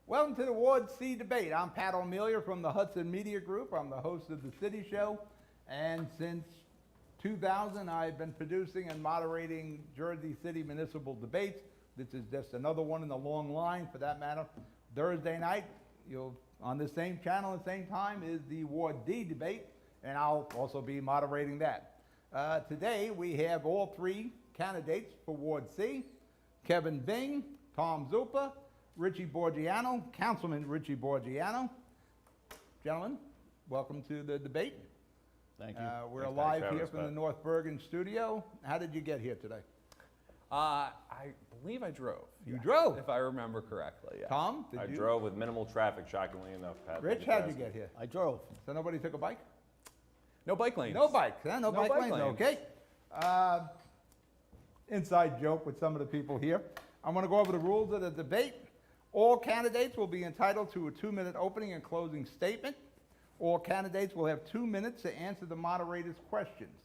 Welcome to the Ward C debate. I'm Pat Melia from the Hudson Media Group. I'm the host of the City Show, and since 2000, I've been producing and moderating Jersey City municipal debates. This is just another one in the long line, for that matter. Thursday night, on the same channel at the same time, is the Ward D debate, and I'll also be moderating that. Today, we have all three candidates for Ward C: Kevin Bing, Tom Zuppa, Richie Boggiano, Councilman Richie Boggiano. Gentlemen, welcome to the debate. Thank you. We're live here from the North Bergen studio. How did you get here today? I believe I drove. You drove? If I remember correctly, yeah. Tom, did I you? drove with minimal traffic, shockingly enough, Pat. Rich, how'd you get here? I drove. So nobody took a bike? No bike lanes. No bikes, huh? No bike lanes, lanes. okay. Inside joke with some of the people here. I'm gonna go over the rules of the debate. All candidates will be entitled to a 2-minute opening and closing statement. All candidates will have 2 minutes to answer the moderator's questions.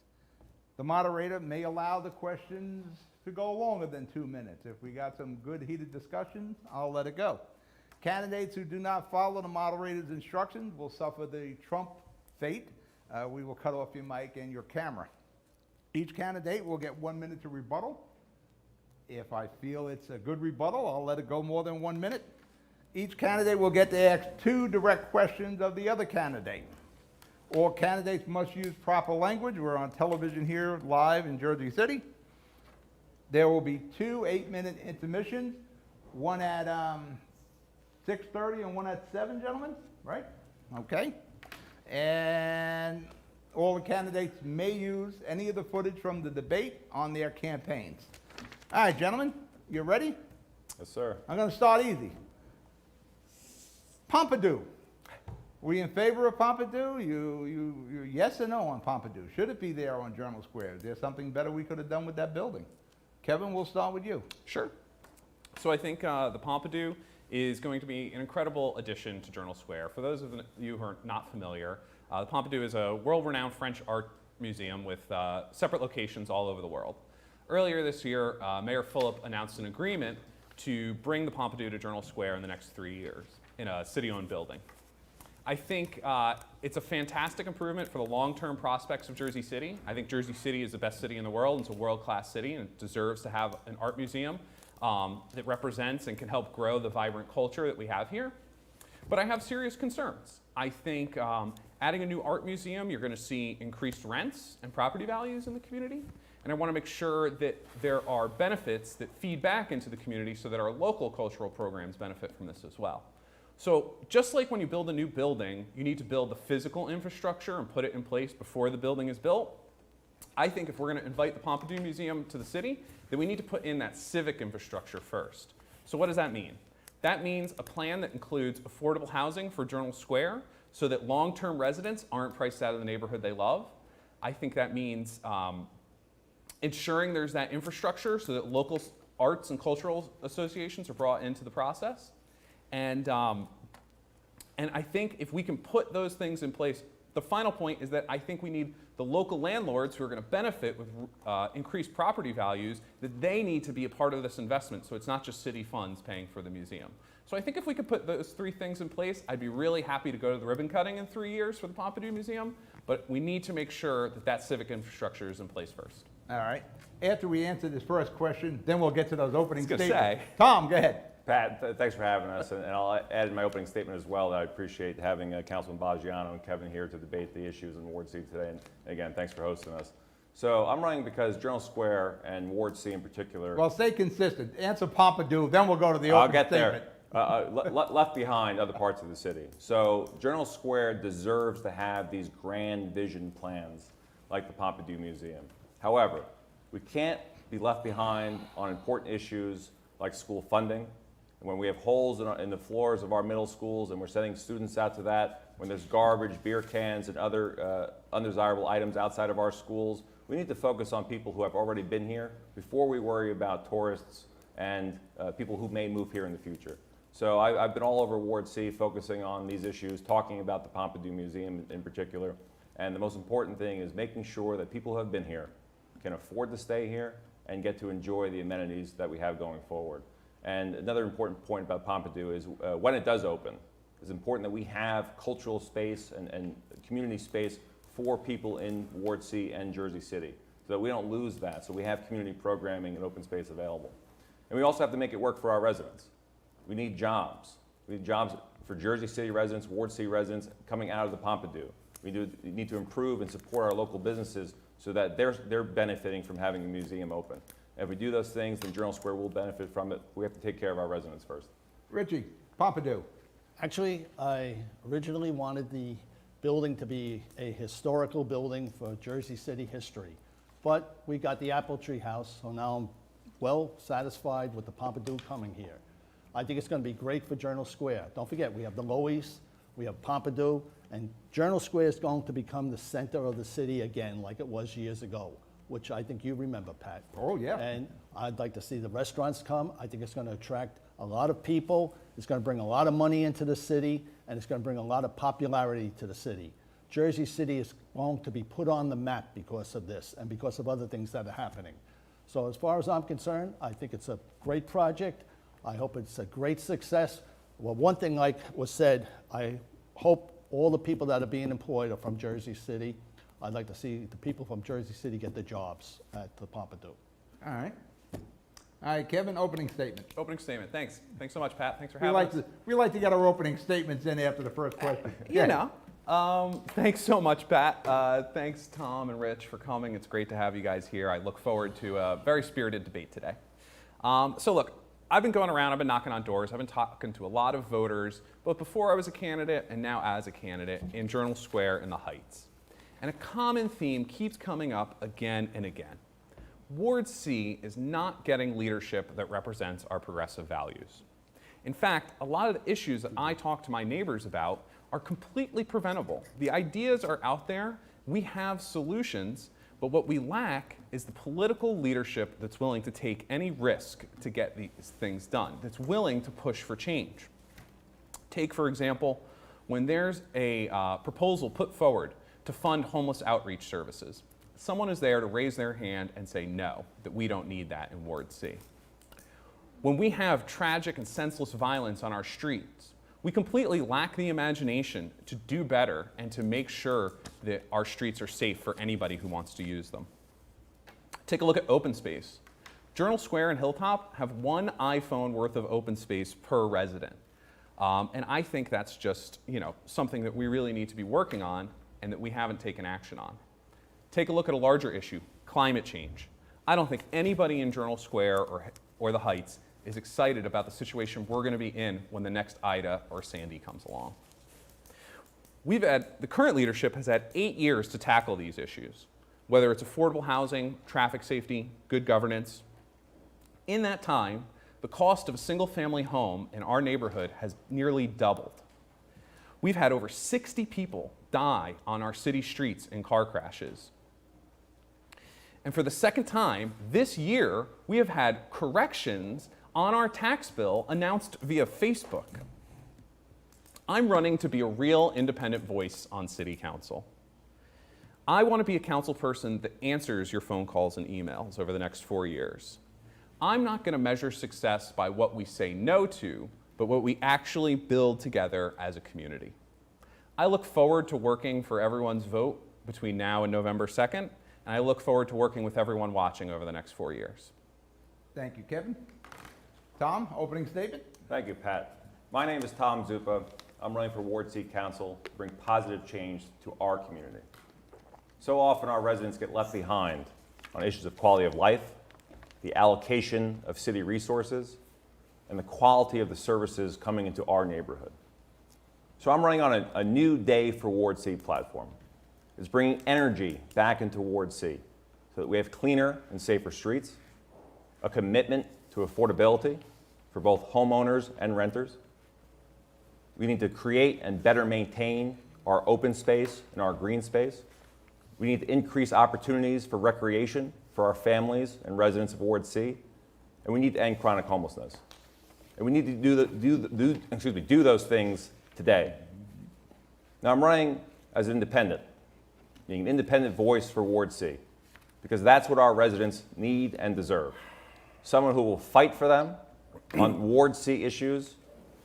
The moderator may allow the questions to go longer than 2 minutes. If we got some good heated discussions, I'll let it go. Candidates who do not follow the moderator's instructions will suffer the Trump fate. We will cut off your mic and your camera. Each candidate will get 1 minute to rebuttal. If I feel it's a good rebuttal, I'll let it go more than 1 minute. Each candidate will get to ask 2 direct questions of the other candidate. All candidates must use proper language. We're on television here live in Jersey City. There will be 2 8-minute intermissions, one at 6:30 and one at 7, gentlemen, right? Okay. And all the candidates may use any of the footage from the debate on their campaigns. All right, gentlemen, you ready? Yes, sir. I'm going to start easy. Pompidou. We in favor of Pompidou? You yes or no on Pompidou? Should it be there on Journal Square? Is there something better we could have done with that building? Kevin, we'll start with you. Sure. So I think the Pompidou is going to be an incredible addition to Journal Square. For those of you who are not familiar, the Pompidou is a world-renowned French art museum with separate locations all over the world. Earlier this year, Mayor Phillip announced an agreement to bring the Pompidou to Journal Square in the next 3 years in a city-owned building. I think it's a fantastic improvement for the long-term prospects of Jersey City. I think Jersey City is the best city in the world. It's a world-class city and it deserves to have an art museum that represents and can help grow the vibrant culture that we have here. But I have serious concerns. I think adding a new art museum, you're going to see increased rents and property values in the community. And I want to make sure that there are benefits that feed back into the community so that our local cultural programs benefit from this as well. So just like when you build a new building, you need to build the physical infrastructure and put it in place before the building is built. I think if we're going to invite the Pompidou Museum to the city, then we need to put in that civic infrastructure first. So what does that mean? That means a plan that includes affordable housing for Journal Square so that long-term residents aren't priced out of the neighborhood they love. I think that means ensuring there's that infrastructure so that local arts and cultural associations are brought into the process. And I think if we can put those things in place, the final point is that I think we need the local landlords who are going to benefit with increased property values, that they need to be a part of this investment, so it's not just city funds paying for the museum. So I think if we could put those 3 things in place, I'd be really happy to go to the ribbon cutting in 3 years for the Pompidou Museum, but we need to make sure that that civic infrastructure is in place first. All right. After we answer this first question, then we'll get to those opening I was statements. gonna say. Tom, go ahead. Pat, thanks for having us, and I'll add in my opening statement as well that I appreciate having Councilman Boggiano and Kevin here to debate the issues in Ward C today, and again, thanks for hosting us. So I'm running because Journal Square and Ward C in particular. Well, stay consistent. Answer Pompidou, then we'll go to the opening statement. I'll get there. Left behind other parts of the city. So Journal Square deserves to have these grand vision plans like the Pompidou Museum. However, we can't be left behind on important issues like school funding. When we have holes in the floors of our middle schools and we're sending students out to that, when there's garbage, beer cans, and other undesirable items outside of our schools, we need to focus on people who have already been here before we worry about tourists and people who may move here in the future. So I've been all over Ward C focusing on these issues, talking about the Pompidou Museum in particular. And the most important thing is making sure that people who have been here can afford to stay here and get to enjoy the amenities that we have going forward. And another important point about Pompidou is when it does open, it's important that we have cultural space and community space for people in Ward C and Jersey City, so that we don't lose that, so we have community programming and open space available. And we also have to make it work for our residents. We need jobs. We need jobs for Jersey City residents, Ward C residents coming out of the Pompidou. We need to improve and support our local businesses so that they're benefiting from having a museum open. If we do those things, then Journal Square will benefit from it. We have to take care of our residents first. Richie, Pompidou. Actually, I originally wanted the building to be a historical building for Jersey City history. But we got the Apple Tree House, so now I'm well satisfied with the Pompidou coming here. I think it's going to be great for Journal Square. Don't forget, we have the Loews, we have Pompidou, and Journal Square is going to become the center of the city again, like it was years ago, which I think you remember, Pat. Oh, yeah. And I'd like to see the restaurants come. I think it's going to attract a lot of people. It's going to bring a lot of money into the city, and it's going to bring a lot of popularity to the city. Jersey City is going to be put on the map because of this and because of other things that are happening. So as far as I'm concerned, I think it's a great project. I hope it's a great success. Well, one thing like was said, I hope all the people that are being employed are from Jersey City. I'd like to see the people from Jersey City get the jobs at the Pompidou. All right. All right, Kevin, opening statement. Opening statement. Thanks. Thanks so much, Pat. Thanks for We having us. like to get our opening statements in after the first question. You know. Thanks so much, Pat. Thanks, Tom and Rich, for coming. It's great to have you guys here. I look forward to a very spirited debate today. So look, I've been going around, I've been knocking on doors, I've been talking to a lot of voters, both before I was a candidate and now as a candidate, in Journal Square in the Heights. And a common theme keeps coming up again and again. Ward C is not getting leadership that represents our progressive values. In fact, a lot of the issues that I talk to my neighbors about are completely preventable. The ideas are out there, we have solutions, but what we lack is the political leadership that's willing to take any risk to get these things done, that's willing to push for change. Take, for example, when there's a proposal put forward to fund homeless outreach services, someone is there to raise their hand and say no, that we don't need that in Ward C. When we have tragic and senseless violence on our streets, we completely lack the imagination to do better and to make sure that our streets are safe for anybody who wants to use them. Take a look at open space. Journal Square and Hilltop have 1 iPhone worth of open space per resident. And I think that's just, something that we really need to be working on and that we haven't taken action on. Take a look at a larger issue, climate change. I don't think anybody in Journal Square or the Heights is excited about the situation we're going to be in when the next Ida or Sandy comes along. The current leadership has had 8 years to tackle these issues, whether it's affordable housing, traffic safety, good governance. In that time, the cost of a single-family home in our neighborhood has nearly doubled. We've had over 60 people die on our city streets in car crashes. And for the second time this year, we have had corrections on our tax bill announced via Facebook. I'm running to be a real independent voice on City Council. I want to be a council person that answers your phone calls and emails over the next 4 years. I'm not going to measure success by what we say no to, but what we actually build together as a community. I look forward to working for everyone's vote between now and November 2nd, and I look forward to working with everyone watching over the next 4 years. Thank you, Kevin. Tom, opening statement. Thank you, Pat. My name is Tom Zuppa. I'm running for Ward C Council to bring positive change to our community. So often our residents get left behind on issues of quality of life, the allocation of city resources, and the quality of the services coming into our neighborhood. So I'm running on a new day for Ward C platform. It's bringing energy back into Ward C so that we have cleaner and safer streets, a commitment to affordability for both homeowners and renters. We need to create and better maintain our open space and our green space. We need to increase opportunities for recreation for our families and residents of Ward C. And we need to end chronic homelessness. And we need to do those things today. Now I'm running as an independent, being an independent voice for Ward C, because that's what our residents need and deserve. Someone who will fight for them on Ward C issues,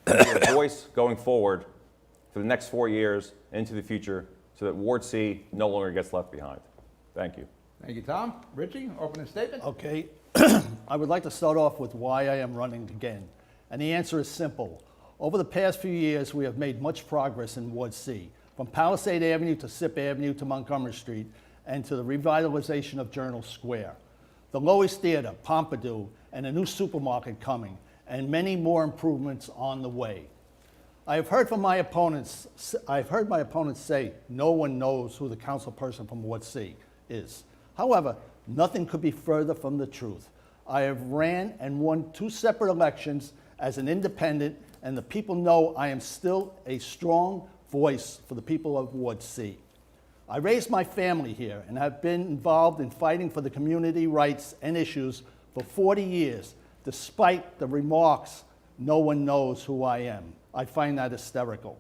and be a voice going forward for the next 4 years into the future so that Ward C no longer gets left behind. Thank you. Thank you, Tom. Richie, opening statement? Okay, I would like to start off with why I am running again. And the answer is simple. Over the past few years, we have made much progress in Ward C, from Palisade Avenue to Sip Avenue to Montgomery Street, and to the revitalization of Journal Square. The Loews Theater, Pompidou, and a new supermarket coming, and many more improvements on the way. I've heard my opponents say no one knows who the council person from Ward C is. However, nothing could be further from the truth. I have ran and won 2 separate elections as an independent, and the people know I am still a strong voice for the people of Ward C. I raised my family here and have been involved in fighting for the community rights and issues for 40 years, despite the remarks, no one knows who I am. I find that hysterical.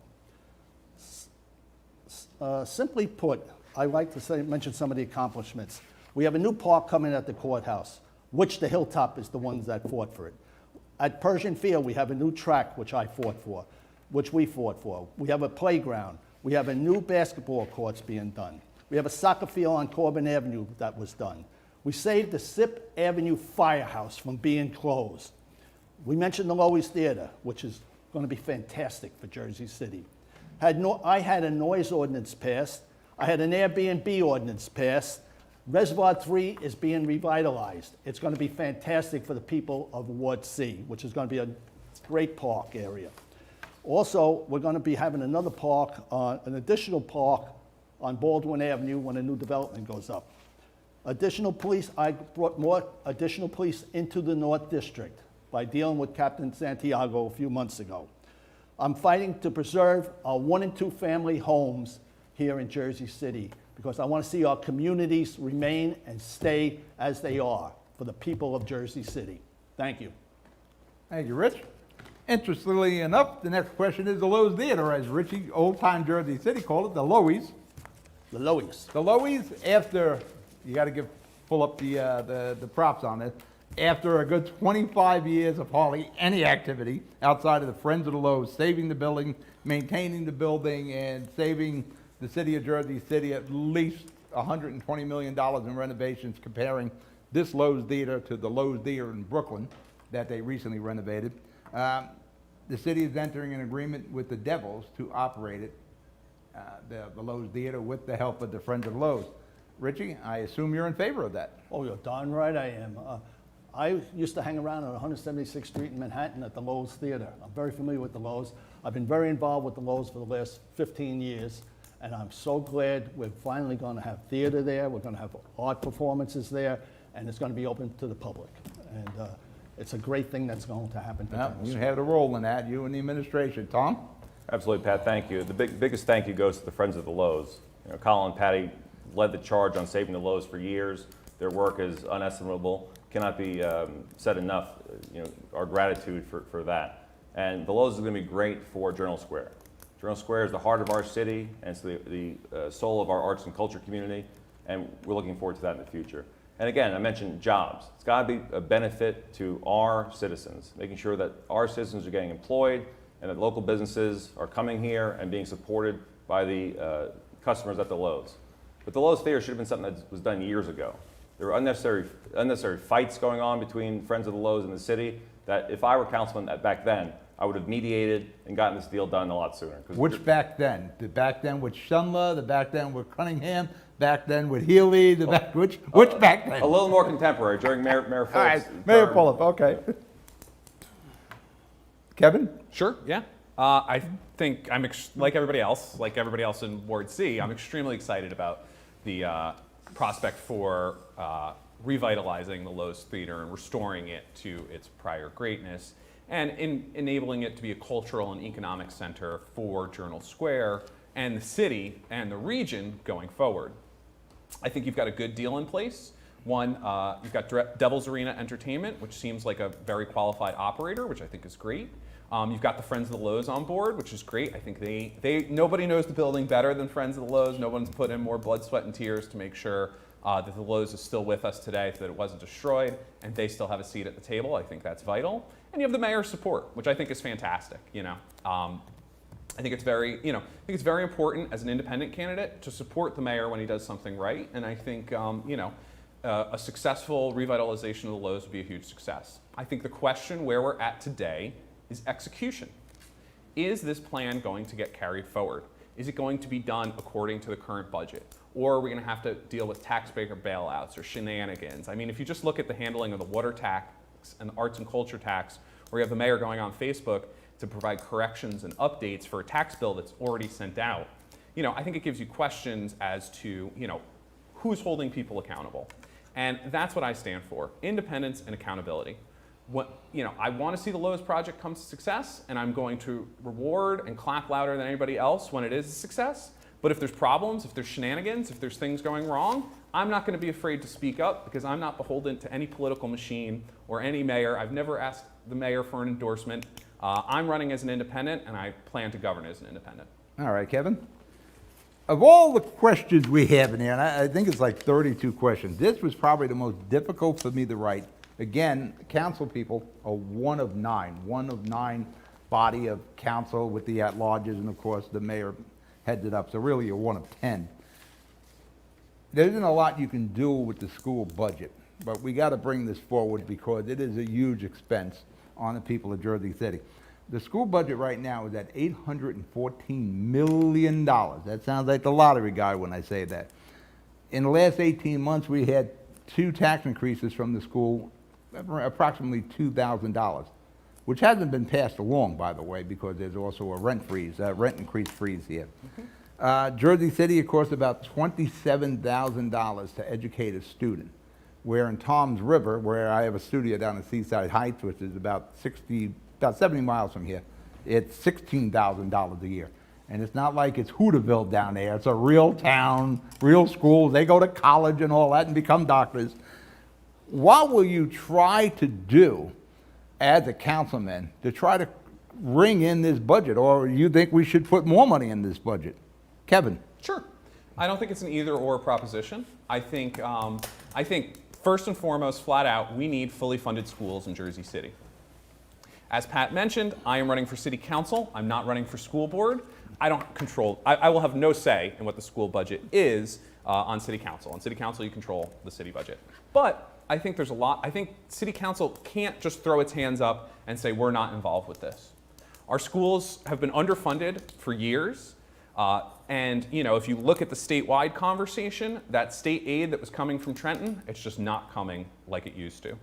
Simply put, I like to mention some of the accomplishments. We have a new park coming at the courthouse, which the Hilltop is the ones that fought for it. At Pershing Field, we have a new track, which we fought for. We have a playground. We have a new basketball courts being done. We have a soccer field on Corbin Avenue that was done. We saved the Sip Avenue Firehouse from being closed. We mentioned the Loews Theater, which is going to be fantastic for Jersey City. I had a noise ordinance passed. I had an Airbnb ordinance passed. Reservoir 3 is being revitalized. It's going to be fantastic for the people of Ward C, which is going to be a great park area. Also, we're going to be having another park, an additional park on Baldwin Avenue when a new development goes up. Additional police, I brought more additional police into the North District by dealing with Captain Santiago a few months ago. I'm fighting to preserve our 1- and 2-family homes here in Jersey City because I want to see our communities remain and stay as they are for the people of Jersey City. Thank you. Thank you, Rich. Interestingly enough, the next question is the Loews Theater, as Richie, old-time Jersey City, called it, the Loews. The Loews. The Loews, after, you got to pull up the props on it, after a good 25 years of hardly any activity outside of the Friends of the Loews, saving the building, maintaining the building, and saving the city of Jersey City at least $120 million in renovations, comparing this Loews Theater to the Loews Theater in Brooklyn that they recently renovated. The city is entering an agreement with the Devils to operate it, the Loews Theater, with the help of the Friends of Loews. Richie, I assume you're in favor of that. Oh, you're darn right I am. I used to hang around on 176th Street in Manhattan at the Loews Theater. I'm very familiar with the Loews. I've been very involved with the Loews for the last 15 years, and I'm so glad we're finally going to have theater there. We're going to have art performances there, and it's going to be open to the public. And it's a great thing that's going to happen. Well, you have a role in that, you and the administration. Tom? Absolutely, Pat, thank you. The biggest thank you goes to the Friends of the Loews. You know, Colin and Patty led the charge on saving the Loews for years. Their work is unestimable. Cannot be said enough, our gratitude for that. And the Loews is going to be great for Journal Square. Journal Square is the heart of our city, and it's the soul of our arts and culture community, and we're looking forward to that in the future. And again, I mentioned jobs. It's got to be a benefit to our citizens, making sure that our citizens are getting employed and that local businesses are coming here and being supported by the customers at the Loews. But the Loews Theater should have been something that was done years ago. There were unnecessary fights going on between Friends of the Loews and the city that if I were councilman back then, I would have mediated and gotten this deal done a lot sooner. Which back then? The back then with Shunla, the back then with Cunningham, back then with Healy, which back then? A little more contemporary during Mayor Phillips' All right, Mayor term. Phillips, okay. Kevin? Sure, yeah. I think like everybody else in Ward C, I'm extremely excited about the prospect for revitalizing the Loews Theater and restoring it to its prior greatness, and enabling it to be a cultural and economic center for Journal Square and the city and the region going forward. I think you've got a good deal in place. One, you've got Devil's Arena Entertainment, which seems like a very qualified operator, which I think is great. You've got the Friends of the Loews on board, which is great. I think nobody knows the building better than Friends of the Loews. No one's put in more blood, sweat, and tears to make sure that the Lowe's is still with us today, that it wasn't destroyed, and they still have a seat at the table. I think that's vital. And you have the mayor's support, which I think is fantastic. I think it's very, I think it's very important as an independent candidate to support the mayor when he does something right. And I think, a successful revitalization of the Lowe's would be a huge success. I think the question where we're at today is execution. Is this plan going to get carried forward? Is it going to be done according to the current budget? Or are we going to have to deal with taxpayer bailouts or shenanigans? I mean, if you just look at the handling of the water tax and the arts and culture tax, where you have the mayor going on Facebook to provide corrections and updates for a tax bill that's already sent out, I think it gives you questions as to, who's holding people accountable. And that's what I stand for, independence and accountability. I want to see the Lowe's project come to success, and I'm going to reward and clap louder than anybody else when it is a success. But if there's problems, if there's shenanigans, if there's things going wrong, I'm not going to be afraid to speak up because I'm not beholden to any political machine or any mayor. I've never asked the mayor for an endorsement. I'm running as an independent, and I plan to govern as an independent. All right, Kevin. Of all the questions we have in here, and I think it's like 32 questions, this was probably the most difficult for me to write. Again, council people are one of nine body of council with the at-larges, and of course, the mayor heads it up, so really you're one of 10. There isn't a lot you can do with the school budget, but we got to bring this forward because it is a huge expense on the people of Jersey City. The school budget right now is at $814 million. That sounds like the lottery guy when I say that. In the last 18 months, we had 2 tax increases from the school, approximately $2,000, which hasn't been passed along, by the way, because there's also a rent increase freeze here. Jersey City, of course, about $27,000 to educate a student. Where in Tom's River, where I have a studio down in Seaside Heights, which is about 70 miles from here, it's $16,000 a year. And it's not like it's Hooterville down there. It's a real town, real schools. They go to college and all that and become doctors. What will you try to do as a councilman to try to ring in this budget? Or you think we should put more money in this budget? Kevin? Sure. I don't think it's an either-or proposition. I think first and foremost, flat out, we need fully funded schools in Jersey City. As Pat mentioned, I am running for city council. I'm not running for school board. I don't control, I will have no say in what the school budget is on city council. On city council, you control the city budget. But I think there's a lot, I think city council can't just throw its hands up and say we're not involved with this. Our schools have been underfunded for years. And if you look at the statewide conversation, that state aid that was coming from Trenton, it's just not coming like it used to.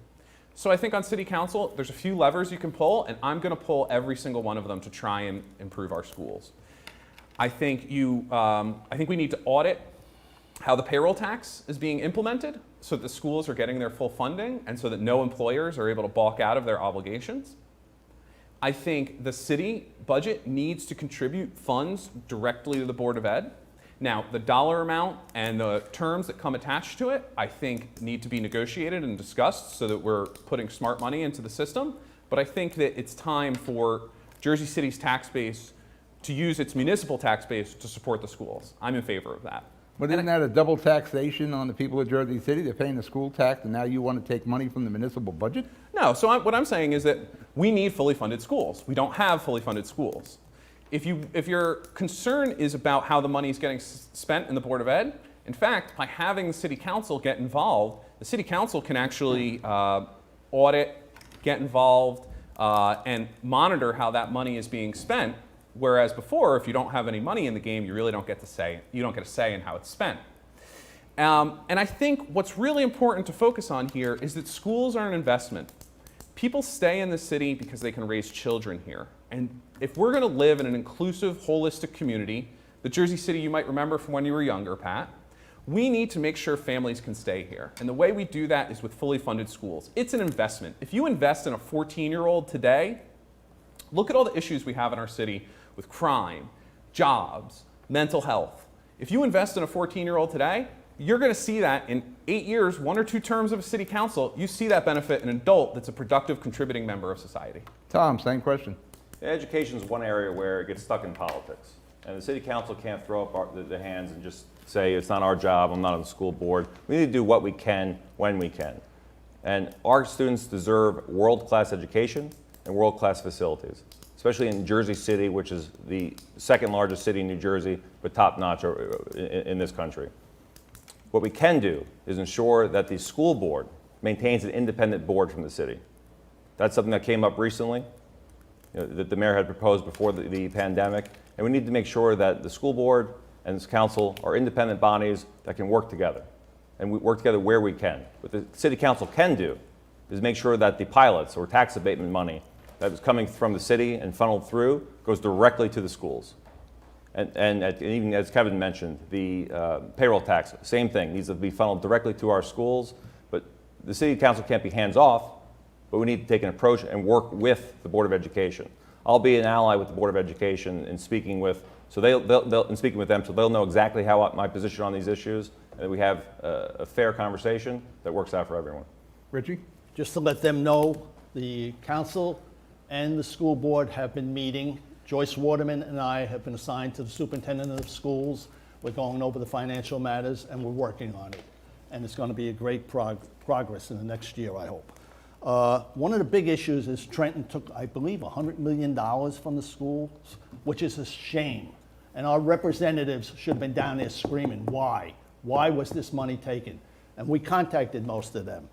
So I think on city council, there's a few levers you can pull, and I'm going to pull every single one of them to try and improve our schools. I think we need to audit how the payroll tax is being implemented so that the schools are getting their full funding and so that no employers are able to balk out of their obligations. I think the city budget needs to contribute funds directly to the Board of Ed. Now, the dollar amount and the terms that come attached to it, I think, need to be negotiated and discussed so that we're putting smart money into the system. But I think that it's time for Jersey City's tax base to use its municipal tax base to support the schools. I'm in favor of that. But isn't that a double taxation on the people of Jersey City? They're paying the school tax, and now you want to take money from the municipal budget? No, so what I'm saying is that we need fully funded schools. We don't have fully funded schools. If your concern is about how the money is getting spent in the Board of Ed, in fact, by having the city council get involved, the city council can actually audit, get involved, and monitor how that money is being spent. Whereas before, if you don't have any money in the game, you really don't get to say, you don't get a say in how it's spent. And I think what's really important to focus on here is that schools are an investment. People stay in the city because they can raise children here. And if we're going to live in an inclusive, holistic community, the Jersey City you might remember from when you were younger, Pat, we need to make sure families can stay here. And the way we do that is with fully funded schools. It's an investment. If you invest in a 14-year-old today, look at all the issues we have in our city with crime, jobs, mental health. If you invest in a 14-year-old today, you're going to see that in 8 years, 1 or 2 terms of a city council, you see that benefit an adult that's a productive, contributing member of society. Tom, same question. Education is one area where it gets stuck in politics. And the city council can't throw up the hands and just say it's not our job, I'm not on the school board. We need to do what we can when we can. And our students deserve world-class education and world-class facilities, especially in Jersey City, which is the second largest city in New Jersey, but top-notch in this country. What we can do is ensure that the school board maintains an independent board from the city. That's something that came up recently, that the mayor had proposed before the pandemic, and we need to make sure that the school board and this council are independent bodies that can work together, and we work together where we can. What the city council can do is make sure that the pilots or tax abatement money that is coming from the city and funneled through goes directly to the schools. And even as Kevin mentioned, the payroll tax, same thing, needs to be funneled directly to our schools. But the city council can't be hands off, but we need to take an approach and work with the Board of Education. I'll be an ally with the Board of Education in speaking with, speaking with them, so they'll know exactly how my position on these issues, and we have a fair conversation that works out for everyone. Richie? Just to let them know, the council and the school board have been meeting. Joyce Waterman and I have been assigned to the superintendent of schools. We're going over the financial matters, and we're working on it. And it's going to be a great progress in the next year, I hope. One of the big issues is Trenton took, I believe, $100 million from the schools, which is a shame. And our representatives should have been down there screaming, why? Why was this money taken? And we contacted most of them.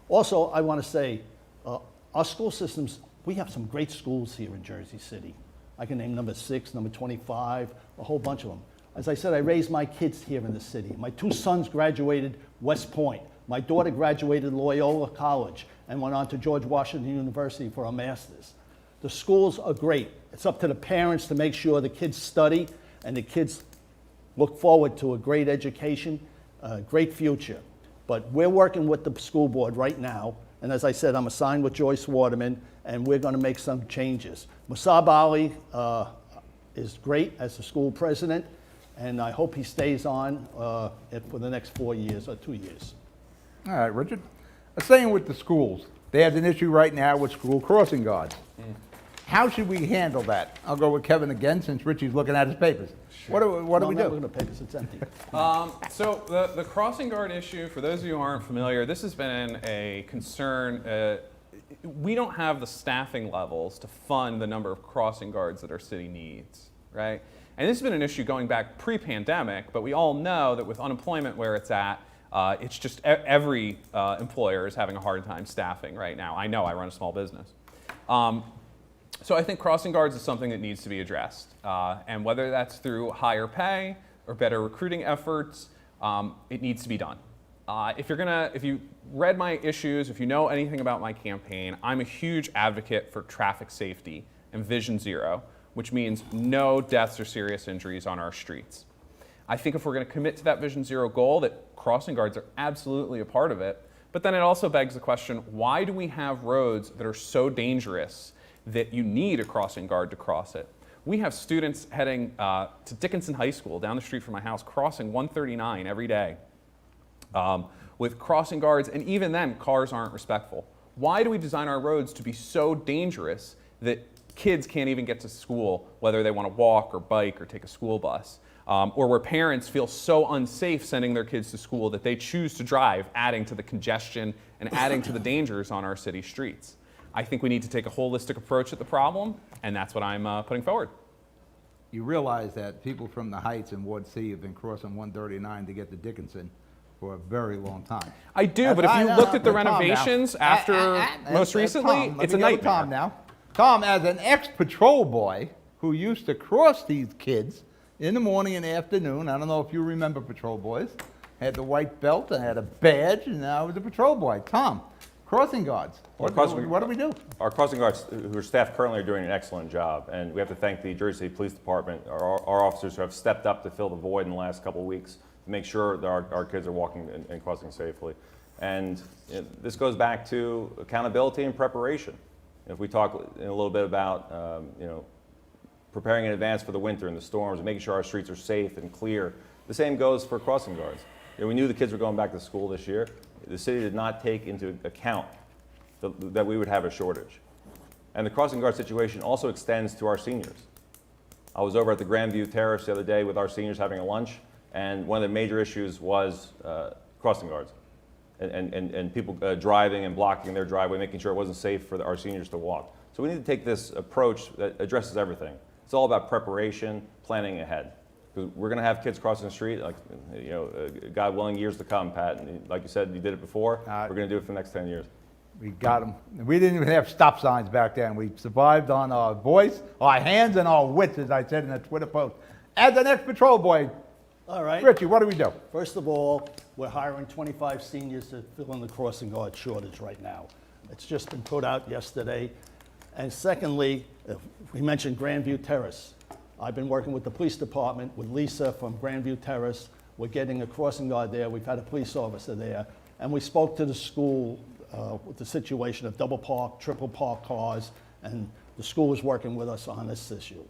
Also, I want to say, our school systems, we have some great schools here in Jersey City. I can name number 6, number 25, a whole bunch of them. As I said, I raised my kids here in the city. My 2 sons graduated West Point. My daughter graduated Loyola College and went on to George Washington University for a master's. The schools are great. It's up to the parents to make sure the kids study and the kids look forward to a great education, a great future. But we're working with the school board right now, and as I said, I'm assigned with Joyce Waterman, and we're going to make some changes. Musab Ali is great as the school president, and I hope he stays on for the next 4 years or 2 years. All right, Richard. Staying with the schools, they have an issue right now with school crossing guards. How should we handle that? I'll go with Kevin again, since Richie's looking at his papers. What do we No, I'm not do? looking at papers, it's empty. So the crossing guard issue, for those of you who aren't familiar, this has been a concern. We don't have the staffing levels to fund the number of crossing guards that our city needs, right? And this has been an issue going back pre-pandemic, but we all know that with unemployment where it's at, it's just every employer is having a hard time staffing right now. I know, I run a small business. So I think crossing guards is something that needs to be addressed. And whether that's through higher pay or better recruiting efforts, it needs to be done. If you read my issues, if you know anything about my campaign, I'm a huge advocate for traffic safety and Vision Zero, which means no deaths or serious injuries on our streets. I think if we're going to commit to that Vision Zero goal, that crossing guards are absolutely a part of it. But then it also begs the question, why do we have roads that are so dangerous that you need a crossing guard to cross it? We have students heading to Dickinson High School down the street from my house, crossing 139 every day with crossing guards, and even then, cars aren't respectful. Why do we design our roads to be so dangerous that kids can't even get to school, whether they want to walk or bike or take a school bus? Or where parents feel so unsafe sending their kids to school that they choose to drive, adding to the congestion and adding to the dangers on our city streets. I think we need to take a holistic approach at the problem, and that's what I'm putting forward. You realize that people from the Heights and Ward C have been crossing 139 to get to Dickinson for a very long time. I do, but if you looked at the renovations after most recently, it's a nightmare. Tom now. Tom, as an ex-patrol boy who used to cross these kids in the morning and afternoon, I don't know if you remember patrol boys, had the white belt and had a badge, and I was a patrol boy. Tom, crossing guards, what do we do? Our crossing guards, who are staffed currently, are doing an excellent job, and we have to thank the Jersey City Police Department, our officers who have stepped up to fill the void in the last couple of weeks to make sure that our kids are walking and crossing safely. And this goes back to accountability and preparation. If we talk in a little bit about preparing in advance for the winter and the storms and making sure our streets are safe and clear, the same goes for crossing guards. We knew the kids were going back to school this year. The city did not take into account that we would have a shortage. And the crossing guard situation also extends to our seniors. I was over at the Grandview Terrace the other day with our seniors having a lunch, And one of the major issues was crossing guards and people driving and blocking their driveway, making sure it wasn't safe for our seniors to walk. So we need to take this approach that addresses everything. It's all about preparation, planning ahead. Because we're going to have kids crossing the street, like, you know, God willing, years to come, Pat. And like you said, you did it before. We're going to do it for the next 10 years. We got them. We didn't even have stop signs back then. We survived on our voice, our hands, and our wits, as I said in a Twitter post. As the next patrol boy, All right. Richie, what do we do? First of all, we're hiring 25 seniors to fill in the crossing guard shortage right now. It's just been put out yesterday. And secondly, we mentioned Grandview Terrace. I've been working with the police department, with Lisa from Grandview Terrace. We're getting a crossing guard there. We've had a police officer there. And we spoke to the school with the situation of double park, triple park cars, and the school is working with us on this issue.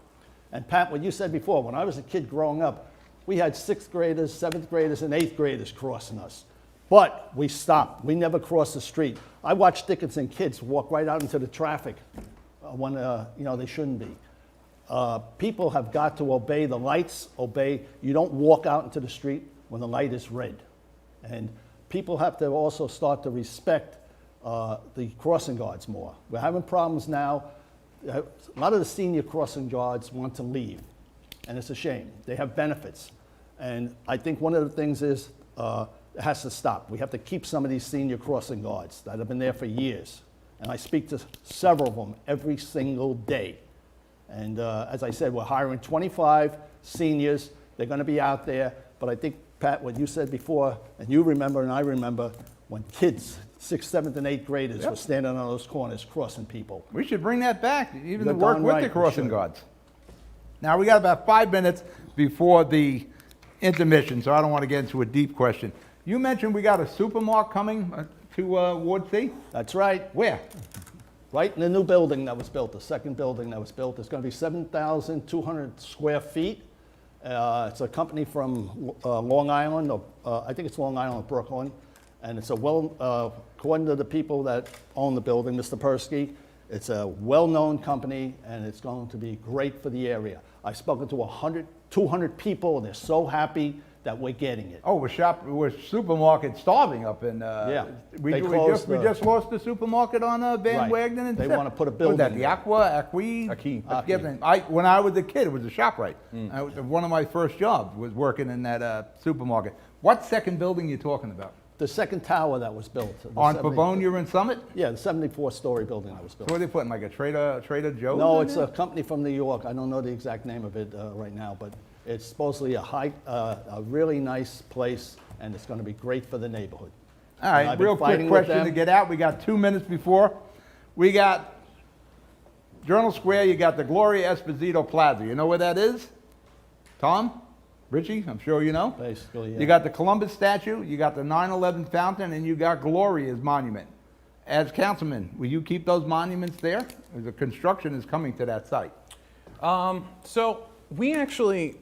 And Pat, what you said before, when I was a kid growing up, we had 6th graders, 7th graders, and 8th graders crossing us. But we stopped. We never crossed the street. I watched Dickinson kids walk right out into the traffic when you know, they shouldn't be. People have got to obey the lights, you don't walk out into the street when the light is red. And people have to also start to respect the crossing guards more. We're having problems now. A lot of the senior crossing guards want to leave, and it's a shame. They have benefits. And I think one of the things is it has to stop. We have to keep some of these senior crossing guards that have been there for years. And I speak to several of them every single day. And as I said, we're hiring 25 seniors. They're going to be out there. But I think, Pat, what you said before, and you remember and I remember, when kids, 6th, 7th, and 8th graders were standing on those corners crossing people. We should bring that back, even You're to work darn with right, the we crossing should. guards. Now, we got about 5 minutes before the intermission, so I don't want to get into a deep question. You mentioned we got a supermarket coming to Ward C? That's right. Where? Right in the new building that was built, the second building that was built. It's going to be 7,200 square feet. It's a company from Long Island, I think it's Long Island, Brooklyn. And it's according to the people that own the building, Mr. Persky, it's a well-known company and it's going to be great for the area. I've spoken to 100, 200 people and they're so happy that we're getting it. Oh, we're supermarket starving up in, Yeah. we They just closed lost the supermarket on Van Right. Wagner and They stuff. wanna put a What was that, building the there. Aqui? I forget the name. When I was a kid, it was a ShopRite. One of my first jobs was working in that supermarket. What second building you talking about? The second tower that was built. the On 70 Pavonia and Summit? Yeah, the 74-story building that was built. What are they putting, like a Trader Joe's? No, in it's there? a company from New York. I don't know the exact name of it right now, but it's supposedly a really nice place, and it's going to be great for the neighborhood. All And right, I've been real quick fighting with question to them. get out. We got 2 minutes before. We got Journal Square, you got the Gloria Esposito Plaza. You know where that is? Tom? Richie? I'm sure you know. Basically, yeah. You got the Columbus statue, you got the 9/11 fountain, and you got Gloria's monument. As councilman, will you keep those monuments there? The construction is coming to that site. So we actually,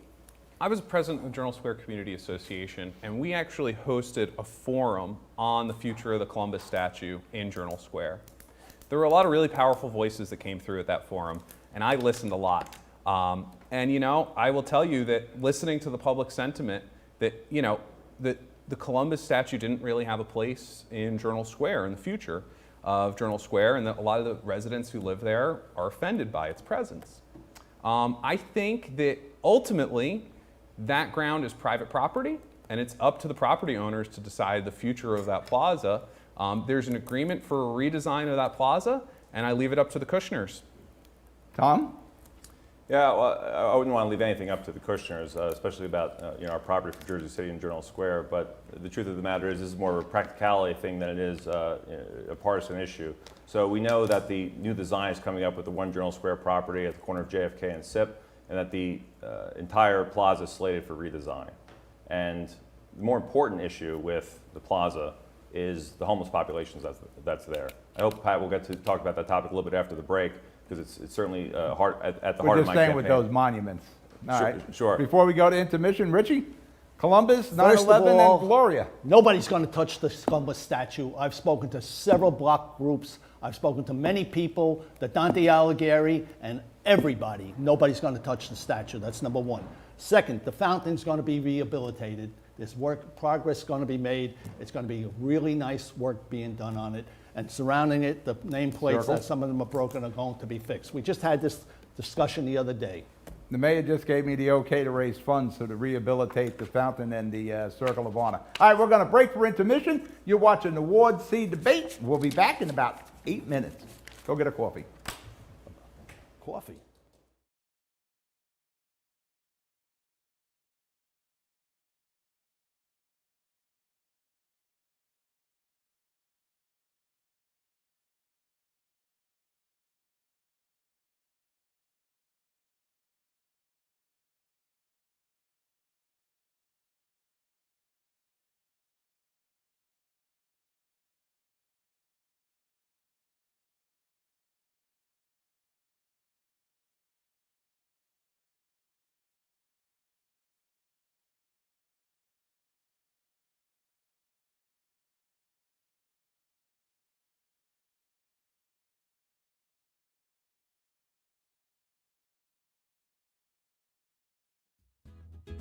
I was president of the Journal Square Community Association, and we actually hosted a forum on the future of the Columbus statue in Journal Square. There were a lot of really powerful voices that came through at that forum, and I listened a lot. And you know, I will tell you that listening to the public sentiment that, you know, that the Columbus statue didn't really have a place in Journal Square in the future of Journal Square, and that a lot of the residents who live there are offended by its presence. I think that ultimately that ground is private property, and it's up to the property owners to decide the future of that plaza. There's an agreement for a redesign of that plaza, and I leave it up to the Kushners. Tom? Yeah, well, I wouldn't want to leave anything up to the Kushners, especially about you know, our property for Jersey City and Journal Square. But the truth of the matter is, this is more of a practicality thing than it is a partisan issue. So we know that the new design is coming up with the One Journal Square property at the corner of JFK and SIP, and that the entire plaza is slated for redesign. And the more important issue with the plaza is the homeless populations that's there. I hope Pat will get to talk about that topic a little bit after the break, because it's certainly at the heart We're of my just campaign. staying with those monuments. All Sure, right. sure. Before we go to intermission, Richie? Columbus, First of 9/11, all, and Gloria. Nobody's going to touch the Columbus statue. I've spoken to several block groups. I've spoken to many people, the Dante Alighieri, and everybody. Nobody's going to touch the statue. That's number one. Second, the fountain's going to be rehabilitated. There's progress going to be made. It's going to be really nice work being done on it. And surrounding it, the nameplates, Circle. that some of them are broken, are going to be fixed. We just had this discussion the other day. The mayor just gave me the okay to raise funds to rehabilitate the fountain and the Circle of Honor. All right, we're going to break for intermission. You're watching the Ward C debate. We'll be back in about 8 minutes. Go get a coffee. Coffee.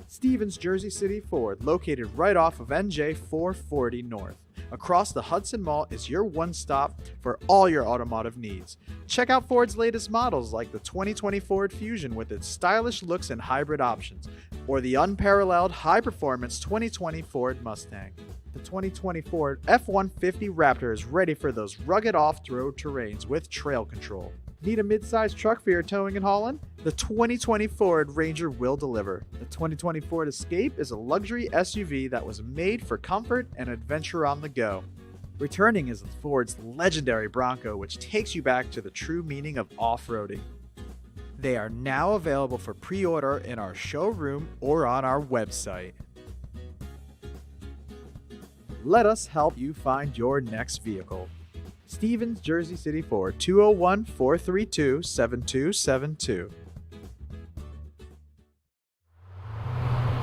Stevens Jersey City Ford, located right off of NJ 440 North. Across the Hudson Mall is your one-stop for all your automotive needs. Check out Ford's latest models like the 2020 Ford Fusion with its stylish looks and hybrid options, or the unparalleled high-performance 2020 Ford Mustang. The 2020 Ford F-150 Raptor is ready for those rugged off-road terrains with trail control. Need a mid-sized truck for your towing and hauling? The 2020 Ford Ranger will deliver. The 2020 Ford Escape is a luxury SUV that was made for comfort and adventure on the go. Returning is Ford's legendary Bronco, which takes you back to the true meaning of off-roading. They are now available for pre-order in our showroom or on our website. Let us help you find your next vehicle. Stevens Jersey City Ford, 201-432-7272.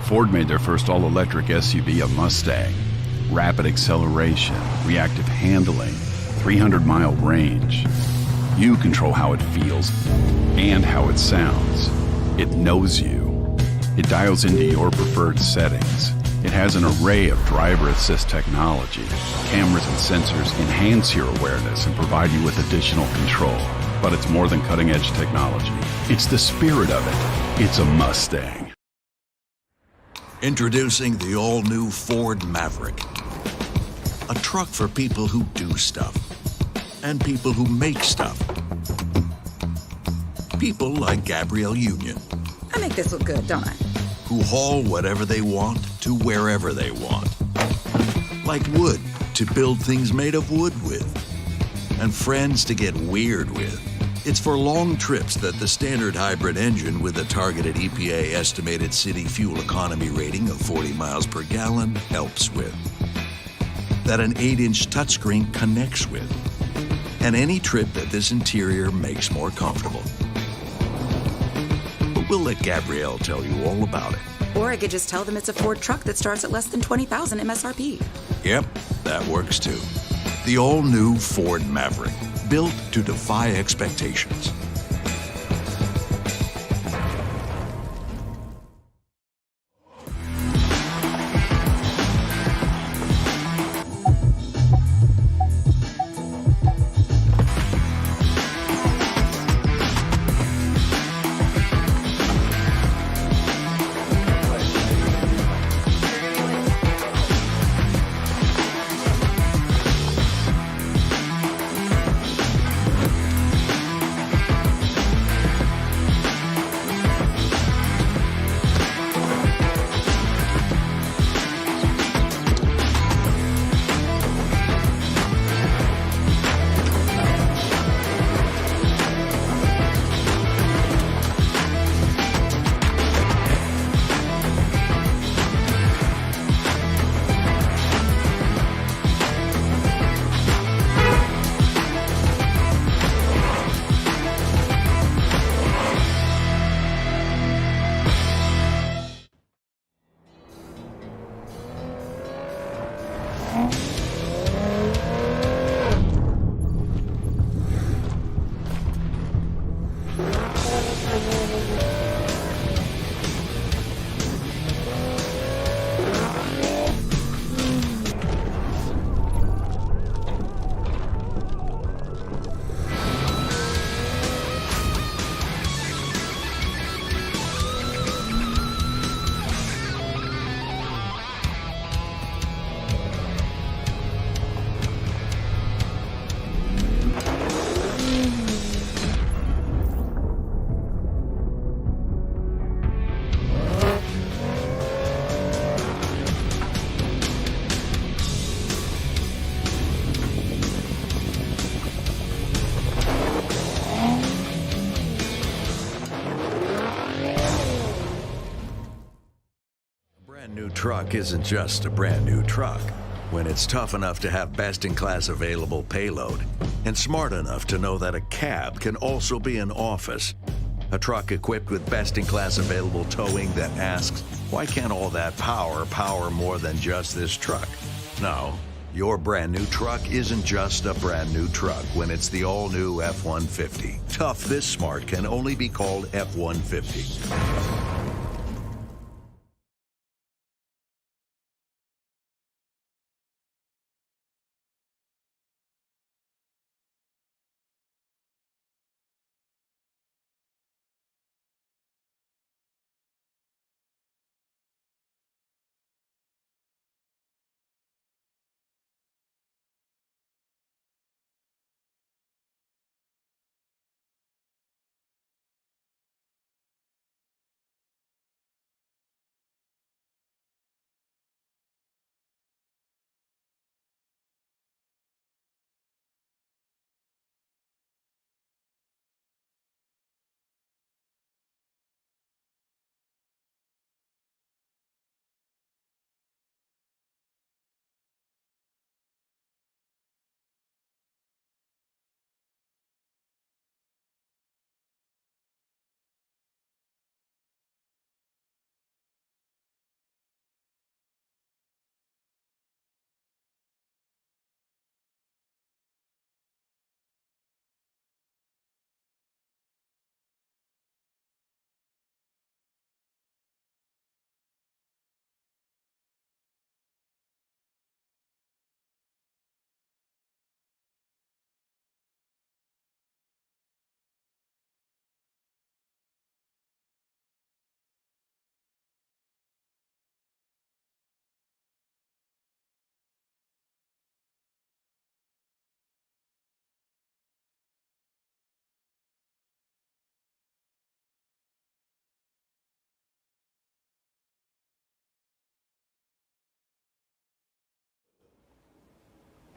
Ford made their first all-electric SUV a Mustang. Rapid acceleration, reactive handling, 300-mile range. You control how it feels and how it sounds. It knows you. It dials into your preferred settings. It has an array of driver assist technology. Cameras and sensors enhance your awareness and provide you with additional control. But it's more than cutting-edge technology. It's the spirit of it. It's a Mustang. Introducing the all-new Ford Maverick. A truck for people who do stuff. And people who make stuff. People like Gabrielle Union. I make this look good, don't I? Who haul whatever they want to wherever they want. Like wood to build things made of wood with. And friends to get weird with. It's for long trips that the standard hybrid engine with a targeted EPA estimated city fuel economy rating of 40 miles per gallon helps with. That an 8-inch touchscreen connects with. And any trip that this interior makes more comfortable. But we'll let Gabrielle tell you all about it. Or I could just tell them it's a Ford truck that starts at less than $20,000 MSRP. Yep, that works too. The all-new Ford Maverick, built to defy expectations. truck isn't just a brand new truck when it's tough enough to have best-in-class available payload and smart enough to know that a cab can also be an office. A truck equipped with best-in-class available towing that asks, why can't all that power more than just this truck? No, your brand new truck isn't just a brand new truck when it's the all-new F-150. Tough this smart can only be called F-150.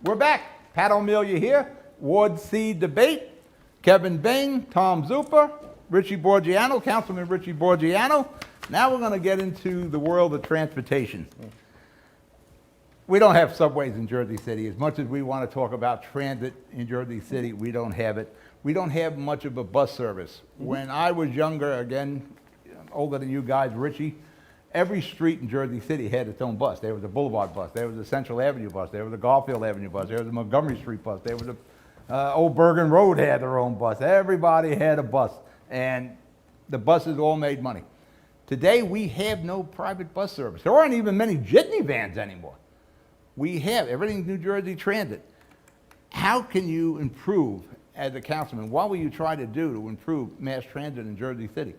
We're back. Pat O'Melia here. Ward C debate. Kevin Bain, Tom Zuppa, Richie Boggiano, Councilman Richie Boggiano. Now we're going to get into the world of transportation. We don't have subways in Jersey City. As much as we want to talk about transit in Jersey City, we don't have it. We don't have much of a bus service. When I was younger, again, older than you guys, Richie, every street in Jersey City had its own bus. There was a Boulevard bus, there was a Central Avenue bus, there was a Garfield Avenue bus, there was a Montgomery Street bus, there was a Old Bergen Road had their own bus. Everybody had a bus, and the buses all made money. Today, we have no private bus service. There aren't even many jitney vans anymore. We have everything New Jersey Transit. How can you improve, as a councilman, what will you try to do to improve mass transit in Jersey City?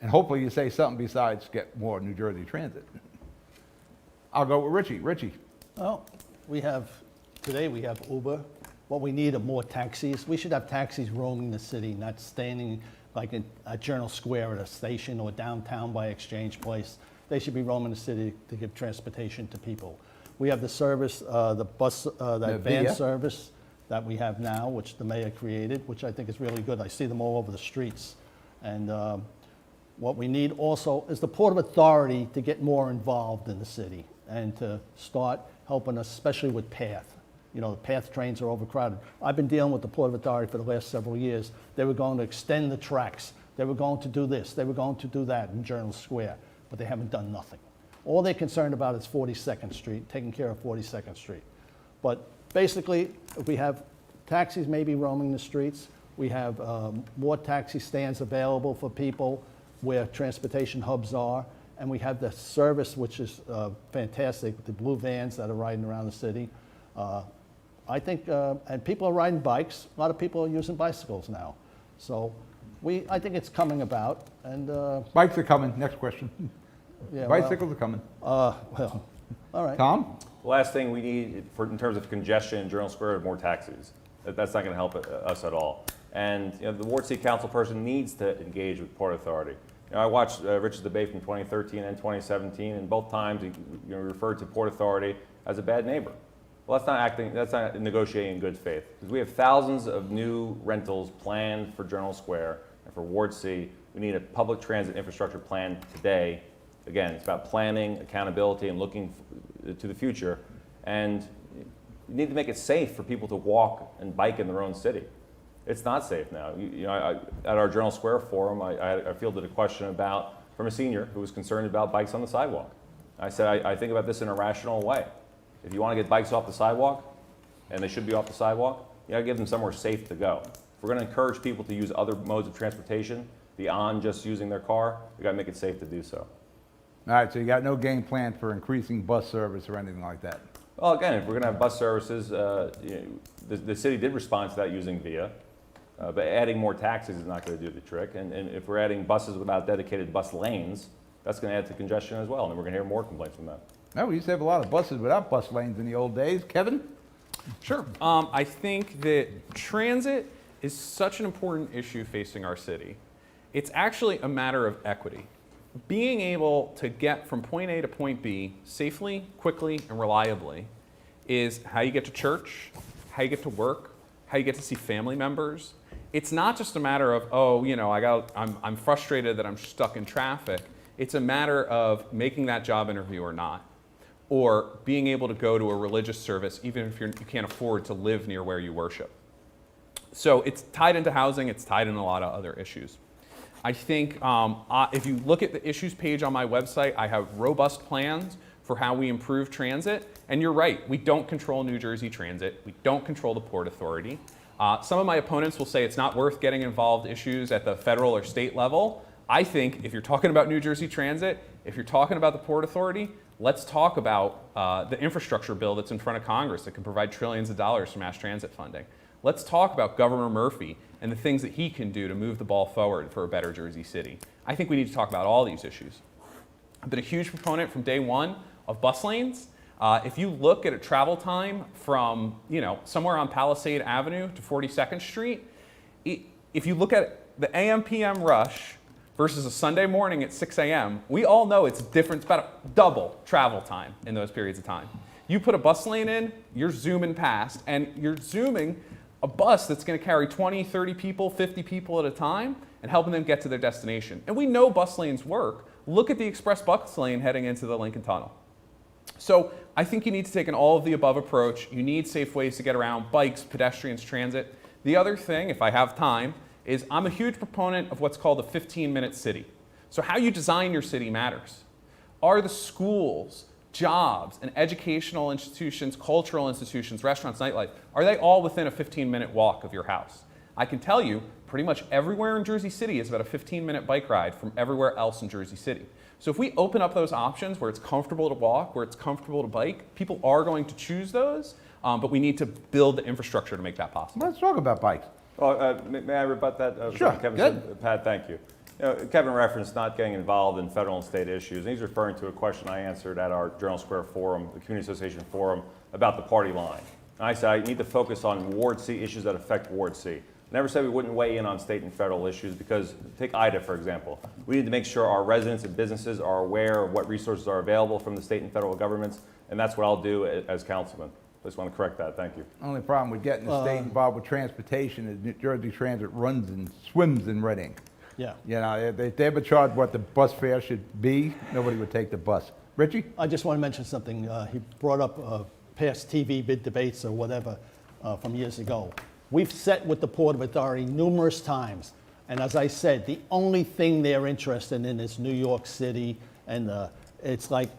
And hopefully you say something besides get more New Jersey Transit. I'll go with Richie. Richie. Well, today we have Uber. What we need are more taxis. We should have taxis roaming the city, not standing like at Journal Square at a station or downtown by Exchange Place. They should be roaming the city to give transportation to people. We have the service, the bus, that van Melia. service that we have now, which the mayor created, which I think is really good. I see them all over the streets. And what we need also is the Port of Authority to get more involved in the city and to start helping us, especially with PATH. You know, the PATH trains are overcrowded. I've been dealing with the Port of Authority for the last several years. They were going to extend the tracks. They were going to do this. They were going to do that in Journal Square, but they haven't done nothing. All they're concerned about is 42nd Street, taking care of 42nd Street. But basically, if we have taxis maybe roaming the streets, we have more taxi stands available for people where transportation hubs are, and we have the service, which is fantastic, with the blue vans that are riding around the city. I think, and people are riding bikes. A lot of people are using bicycles now. So I think it's coming about. And Bikes are coming. Next question. yeah, Bicycles are coming. well, all right. Tom? The last thing we need in terms of congestion in Journal Square is more taxis. That's not going to help us at all. And the Ward C council person needs to engage with Port Authority. I watched Rich's debate from 2013 and 2017, and both times he referred to Port Authority as a bad neighbor. Well, that's not negotiating in good faith, because we have thousands of new rentals planned for Journal Square and for Ward C. We need a public transit infrastructure plan today Again, it's about planning, accountability, and looking to the future. And you need to make it safe for people to walk and bike in their own city. It's not safe now. At our Journal Square forum, I fielded a question from a senior who was concerned about bikes on the sidewalk. I said, I think about this in a rational way. If you want to get bikes off the sidewalk, and they should be off the sidewalk, you got to give them somewhere safe to go. If we're going to encourage people to use other modes of transportation beyond just using their car, we got to make it safe to do so. All right, so you got no game plan for increasing bus service or anything like that? Well, again, if we're going to have bus services, the city did respond to that using VIA, but adding more taxis is not going to do the trick. And if we're adding buses without dedicated bus lanes, that's going to add to congestion as well, and we're going to hear more complaints from that. No, we used to have a lot of buses without bus lanes in the old days. Kevin? Sure. I think that transit is such an important issue facing our city. It's actually a matter of equity. Being able to get from point A to point B safely, quickly, and reliably is how you get to church, how you get to work, how you get to see family members. It's not just a matter of, I'm frustrated that I'm stuck in traffic. It's a matter of making that job interview or not, or being able to go to a religious service even if you can't afford to live near where you worship. So it's tied into housing, it's tied in a lot of other issues. I think if you look at the issues page on my website, I have robust plans for how we improve transit. And you're right, we don't control New Jersey Transit. We don't control the Port Authority. Some of my opponents will say it's not worth getting involved issues at the federal or state level. I think if you're talking about New Jersey Transit, if you're talking about the Port Authority, let's talk about the infrastructure bill that's in front of Congress that can provide trillions of dollars for mass transit funding. Let's talk about Governor Murphy and the things that he can do to move the ball forward for a better Jersey City. I think we need to talk about all these issues. I've been a huge proponent from day one of bus lanes. If you look at a travel time from somewhere on Palisade Avenue to 42nd Street, if you look at the AM/PM rush versus a Sunday morning at 6 a.m., we all know it's different. It's about a double travel time in those periods of time. You put a bus lane in, you're zooming past, and you're zooming a bus that's going to carry 20, 30 people, 50 people at a time, and helping them get to their destination. And we know bus lanes work. Look at the express bus lane heading into the Lincoln Tunnel. So I think you need to take an all of the above approach. You need safe ways to get around: bikes, pedestrians, transit. The other thing, if I have time, is I'm a huge proponent of what's called a 15-minute city. So how you design your city matters. Are the schools, jobs, and educational institutions, cultural institutions, restaurants, nightlife, are they all within a 15-minute walk of your house? I can tell you pretty much everywhere in Jersey City is about a 15-minute bike ride from everywhere else in Jersey City. So if we open up those options where it's comfortable to walk, where it's comfortable to bike, people are going to choose those, but we need to build the infrastructure to make that possible. Let's talk about bikes. Well, may I rebut that? Sure, Kevin good. said, Pat, thank you. Kevin referenced not getting involved in federal and state issues, and he's referring to a question I answered at our Journal Square forum, the Community Association forum, about the party line. And I said I need to focus on Ward C issues that affect Ward C. Never said we wouldn't weigh in on state and federal issues, because take IDA, for example. We need to make sure our residents and businesses are aware of what resources are available from the state and federal governments, and that's what I'll do as councilman. I just want to correct that. Thank you. Only problem with getting the state involved with transportation is New Jersey Transit runs and swims in Reading. Yeah. If they ever charged what the bus fare should be, nobody would take the bus. Richie? I just want to mention something. He brought up past TV bid debates or whatever from years ago. We've sat with the Port Authority numerous times, and as I said, the only thing they're interested in is New York City, and it's like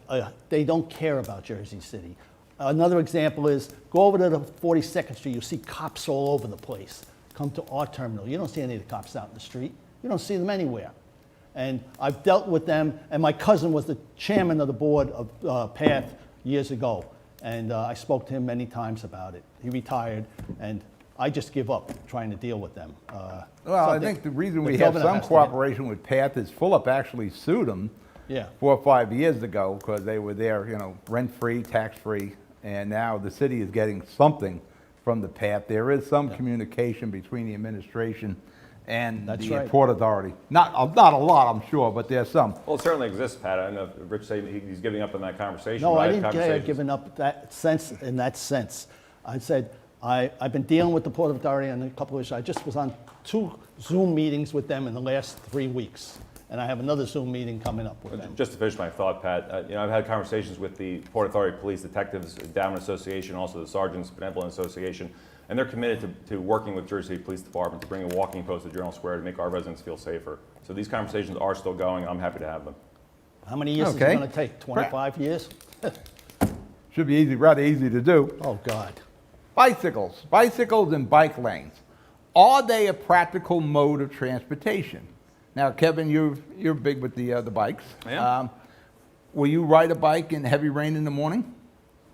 they don't care about Jersey City. Another example is go over to the 42nd Street. You see cops all over the place. Come to our terminal. You don't see any of the cops out in the street. You don't see them anywhere. And I've dealt with them, and my cousin was the chairman of the board of PATH years ago, and I spoke to him many times about it. He retired, and I just give up trying to deal with them. Well, I think the reason we have some cooperation with PATH is Fulop actually sued them 4 or 5 years ago because they were there, rent-free, tax-free, and now the city is getting something from the PATH. There is some communication between the administration and the Port Authority. Not a lot, I'm sure, but there's some. Well, it certainly exists, Pat. I don't know if Rich said he's giving up on that conversation. No, I didn't get given up in that sense. I said, I've been dealing with the Port Authority on a couple of issues. I just was on 2 Zoom meetings with them in the last 3 weeks. and I have another Zoom meeting coming up with them. Just to finish my thought, Pat, I've had conversations with the Port Authority Police Detectives Endowment Association, also the Sergeants Benevolent Association, and they're committed to working with Jersey City Police Department to bring a walking post to Journal Square to make our residents feel safer. So these conversations are still going. I'm happy to have them. How many years is Okay. it going to take? 25 years? Should be easy, rather easy to do. Oh, God. Bicycles and bike lanes. Are they a practical mode of transportation? Now, Kevin, you're big with the bikes. I am. Will you ride a bike in heavy rain in the morning?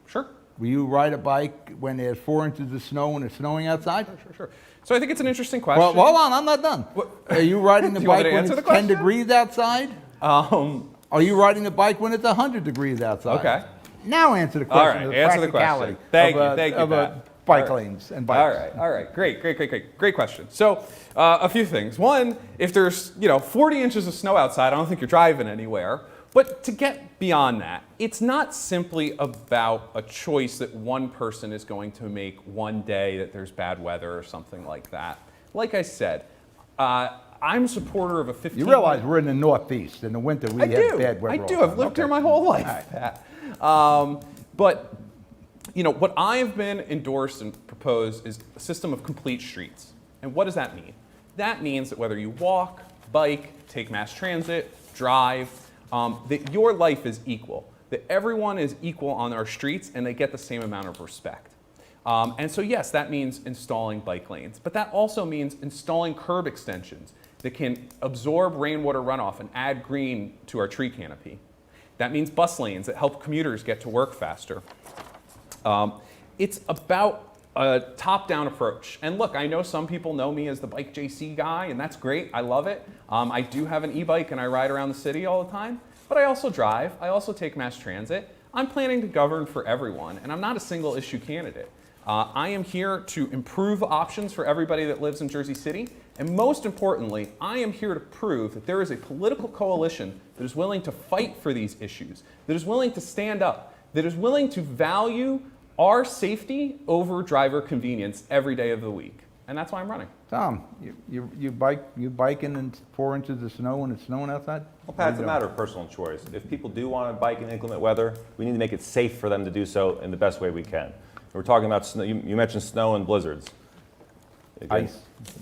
Sure. Will you ride a bike when there's 4 inches of snow and it's snowing outside? Sure. So I think it's an interesting question. Well, hold on, I'm not done. Are you riding the Do you want bike me to when answer it's the 10 question? degrees outside? Are you riding the bike when it's 100 degrees outside? Okay. Now answer the All question. right, of answer the practicality question. of, Thank you, of Pat. bike All right. lanes and bikes. All right. Great question. So a few things. One, if there's 40 inches of snow outside, I don't think you're driving anywhere. But to get beyond that, it's not simply about a choice that one person is going to make one day that there's bad weather or something like that. Like I said, I'm a supporter of a 15. You realize we're in the Northeast. In the winter, we have bad weather. I all do. the I've time. lived here Okay. my whole life, Pat. But what I've been endorsed and proposed is a system of complete streets. And what does that mean? That means that whether you walk, bike, take mass transit, drive, that your life is equal. That everyone is equal on our streets and they get the same amount of respect. And so yes, that means installing bike lanes, but that also means installing curb extensions that can absorb rainwater runoff and add green to our tree canopy. That means bus lanes that help commuters get to work faster. It's about a top-down approach. And look, I know some people know me as the Bike JC guy, and that's great. I love it. I do have an e-bike and I ride around the city all the time, but I also drive. I also take mass transit. I'm planning to govern for everyone, and I'm not a single issue candidate. I am here to improve options for everybody that lives in Jersey City, and most importantly, I am here to prove that there is a political coalition that is willing to fight for these issues, that is willing to stand up, that is willing to value our safety over driver convenience every day of the week. And that's why I'm running. Tom, you biking in 4 inches of snow when it's snowing outside? Well, Pat, it's a matter of personal choice. If people do want to bike in inclement weather, we need to make it safe for them to do so in the best way we can. We're talking about snow. You mentioned snow and blizzards. Again, Ice.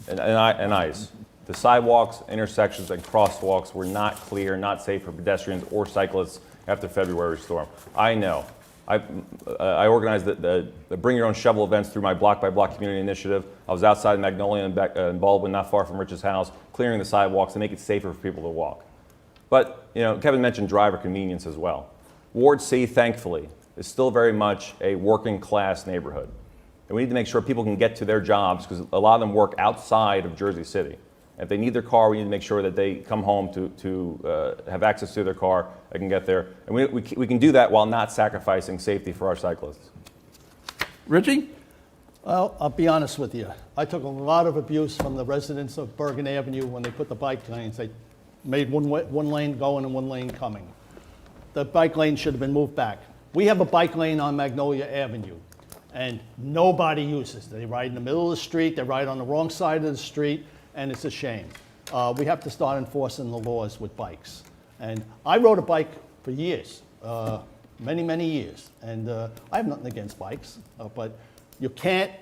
And ice. The sidewalks, intersections, and crosswalks were not clear, not safe for pedestrians or cyclists after February storm. I know. I organized the Bring Your Own Shovel events through my block-by-block community initiative. I was outside Magnolia and Baldwin, not far from Rich's house, clearing the sidewalks to make it safer for people to walk. But Kevin mentioned driver convenience as well. Ward C, thankfully, is still very much a working-class neighborhood. And we need to make sure people can get to their jobs because a lot of them work outside of Jersey City. If they need their car, we need to make sure that they come home to have access to their car, they can get there. And we can do that while not sacrificing safety for our cyclists. Richie? Well, I'll be honest with you. I took a lot of abuse from the residents of Bergen Avenue when they put the bike lanes. They made one lane going and one lane coming. The bike lane should have been moved back. We have a bike lane on Magnolia Avenue, and nobody uses it. They ride in the middle of the street, they ride on the wrong side of the street, and it's a shame. We have to start enforcing the laws with bikes. And I rode a bike for years, many, many years. And I have nothing against bikes, but you can't.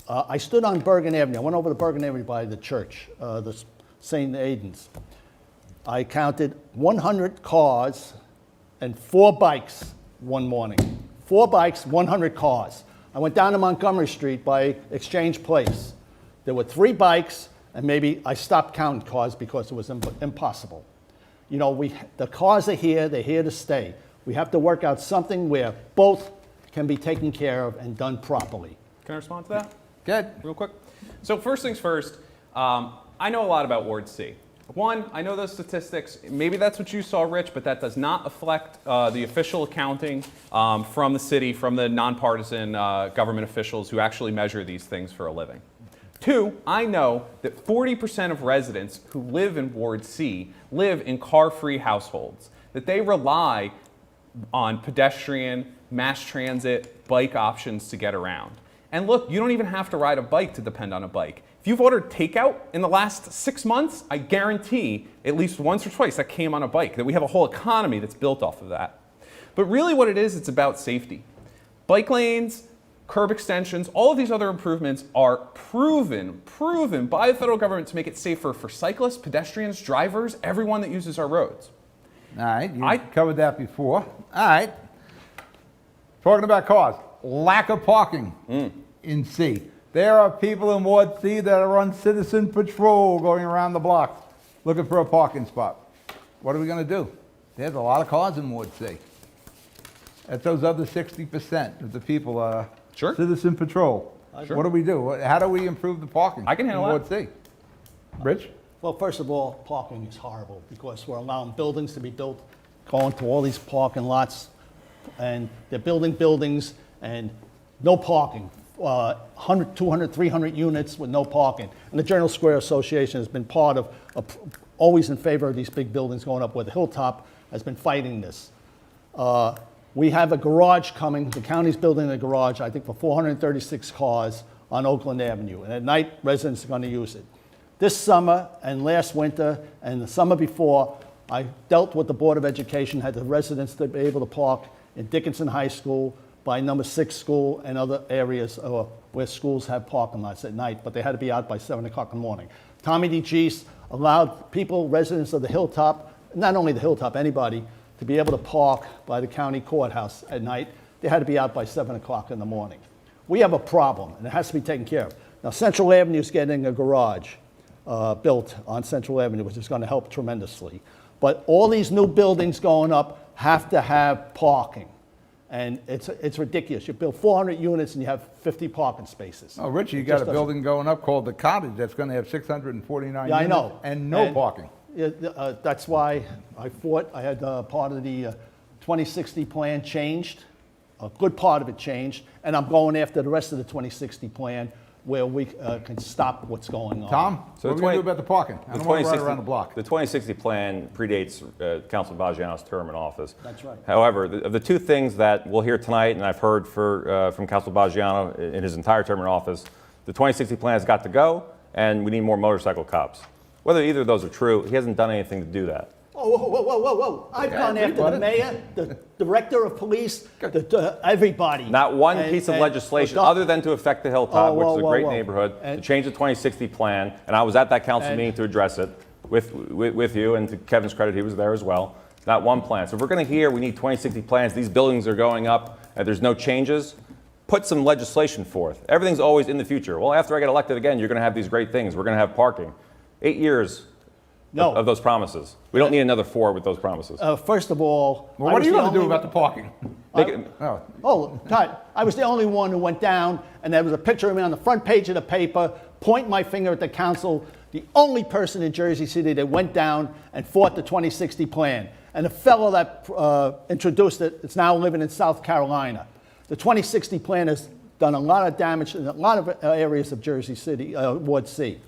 I stood on Bergen Avenue. I went over to Bergen Avenue by the church, the St. Aidan's. I counted 100 cars and 4 bikes one morning. 4 bikes, 100 cars. I went down to Montgomery Street by Exchange Place. There were 3 bikes, and maybe I stopped counting cars because it was impossible. The cars are here, they're here to stay. We have to work out something where both can be taken care of and done properly. Can I respond to that? Good. Real quick. So first things first, I know a lot about Ward C. One, I know those statistics. Maybe that's what you saw, Rich, but that does not reflect the official accounting from the city, from the nonpartisan government officials who actually measure these things for a living. 2, I know that 40% of residents who live in Ward C live in car-free households, that they rely on pedestrian, mass transit, bike options to get around. And look, you don't even have to ride a bike to depend on a bike. If you've ordered takeout in the last 6 months, I guarantee at least once or twice that came on a bike, that we have a whole economy that's built off of that. But really what it is, it's about safety. Bike lanes, curb extensions, all of these other improvements are proven by the federal government to make it safer for cyclists, pedestrians, drivers, everyone that uses our roads. All right, you covered that before. All right. Talking about cars, lack of parking in C. There are people in Ward C that are on citizen patrol going around the block looking for a parking spot. What are we going to do? There's a lot of cars in Ward C. That's those other 60% of the people are citizen patrol. Sure. What do we do? How do we improve the parking I can handle in Ward C? Rich? Well, first of all, parking is horrible because we're allowing buildings to be built, going to all these parking lots, and they're building buildings and no parking. 100, 200, 300 units with no parking. And the Journal Square Association has been part of, always in favor of these big buildings going up, where the Hilltop has been fighting this. We have a garage coming. The county's building a garage, I think, for 436 cars on Oakland Avenue. And at night, residents are going to use it. This summer and last winter and the summer before, I dealt with the Board of Education, had the residents to be able to park in Dickinson High School, by number 6 school, and other areas where schools have parking lots at night, but they had to be out by 7 o'clock in the morning. Tommy DeGeese allowed people, residents of the Hilltop, not only the Hilltop, anybody, to be able to park by the county courthouse at night. They had to be out by 7 o'clock in the morning. We have a problem, and it has to be taken care of. Now, Central Avenue is getting a garage built on Central Avenue, which is going to help tremendously. But all these new buildings going up have to have parking. And it's ridiculous. You build 400 units and you have 50 parking spaces. Oh, Richie, you got a building going up called The Cottage that's going to have 649 Yeah, I units know. and no parking. That's why I fought. I had part of the 2060 plan changed. A good part of it changed. And I'm going after the rest of the 2060 plan where we can stop what's going on. Tom, So what are we going to do about the parking? I don't want to ride around the block. The 2060 plan predates Councilman Boggiano's term in office. That's right. However, of the two things that we'll hear tonight, and I've heard from Councilman Boggiano in his entire term in office, the 2060 plan has got to go, and we need more motorcycle cops. Whether either of those are true, he hasn't done anything to do that. Oh, whoa. I've gone after the mayor, the director of police, everybody. Not one piece of legislation other than to affect the Hilltop, which is a great neighborhood, to change the 2060 plan. And I was at that council meeting to address it with you, and to Kevin's credit, he was there as well. Not one plan. So if we're going to hear we need 2060 plans, these buildings are going up, and there's no changes, put some legislation forth. Everything's always in the future. Well, after I get elected again, you're going to have these great things. We're going to have parking. 8 years of those promises. We don't need another 4 with those promises. First of all, Well, what are you going to do about the parking? Todd, I was the only one who went down, and there was a picture of me on the front page of the paper, pointing my finger at the council, the only person in Jersey City that went down and fought the 2060 plan. And the fellow that introduced it is now living in South Carolina. The 2060 plan has done a lot of damage in a lot of areas of Jersey City, Ward C.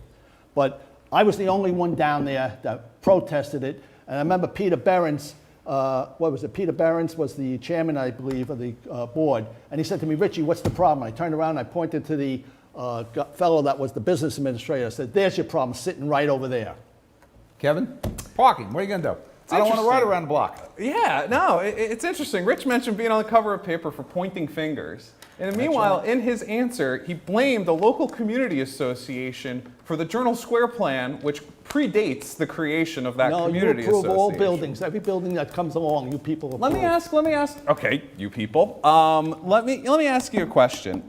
But I was the only one down there that protested it. And I remember Peter Behrens, Peter Behrens was the chairman, I believe, of the board. And he said to me, Richie, what's the problem? I turned around and I pointed to the fellow that was the business administrator. I said, there's your problem, sitting right over there. Kevin, parking, what are you going to do? I don't want to ride around the block. Yeah, no, it's interesting. Rich mentioned being on the cover of paper for pointing fingers. And meanwhile, in his answer, he blamed the local community association for the Journal Square plan, which predates the creation of that community association. No, you approve all buildings, every building that comes along, you people approve. Let me ask, okay, you people, let me ask you a question.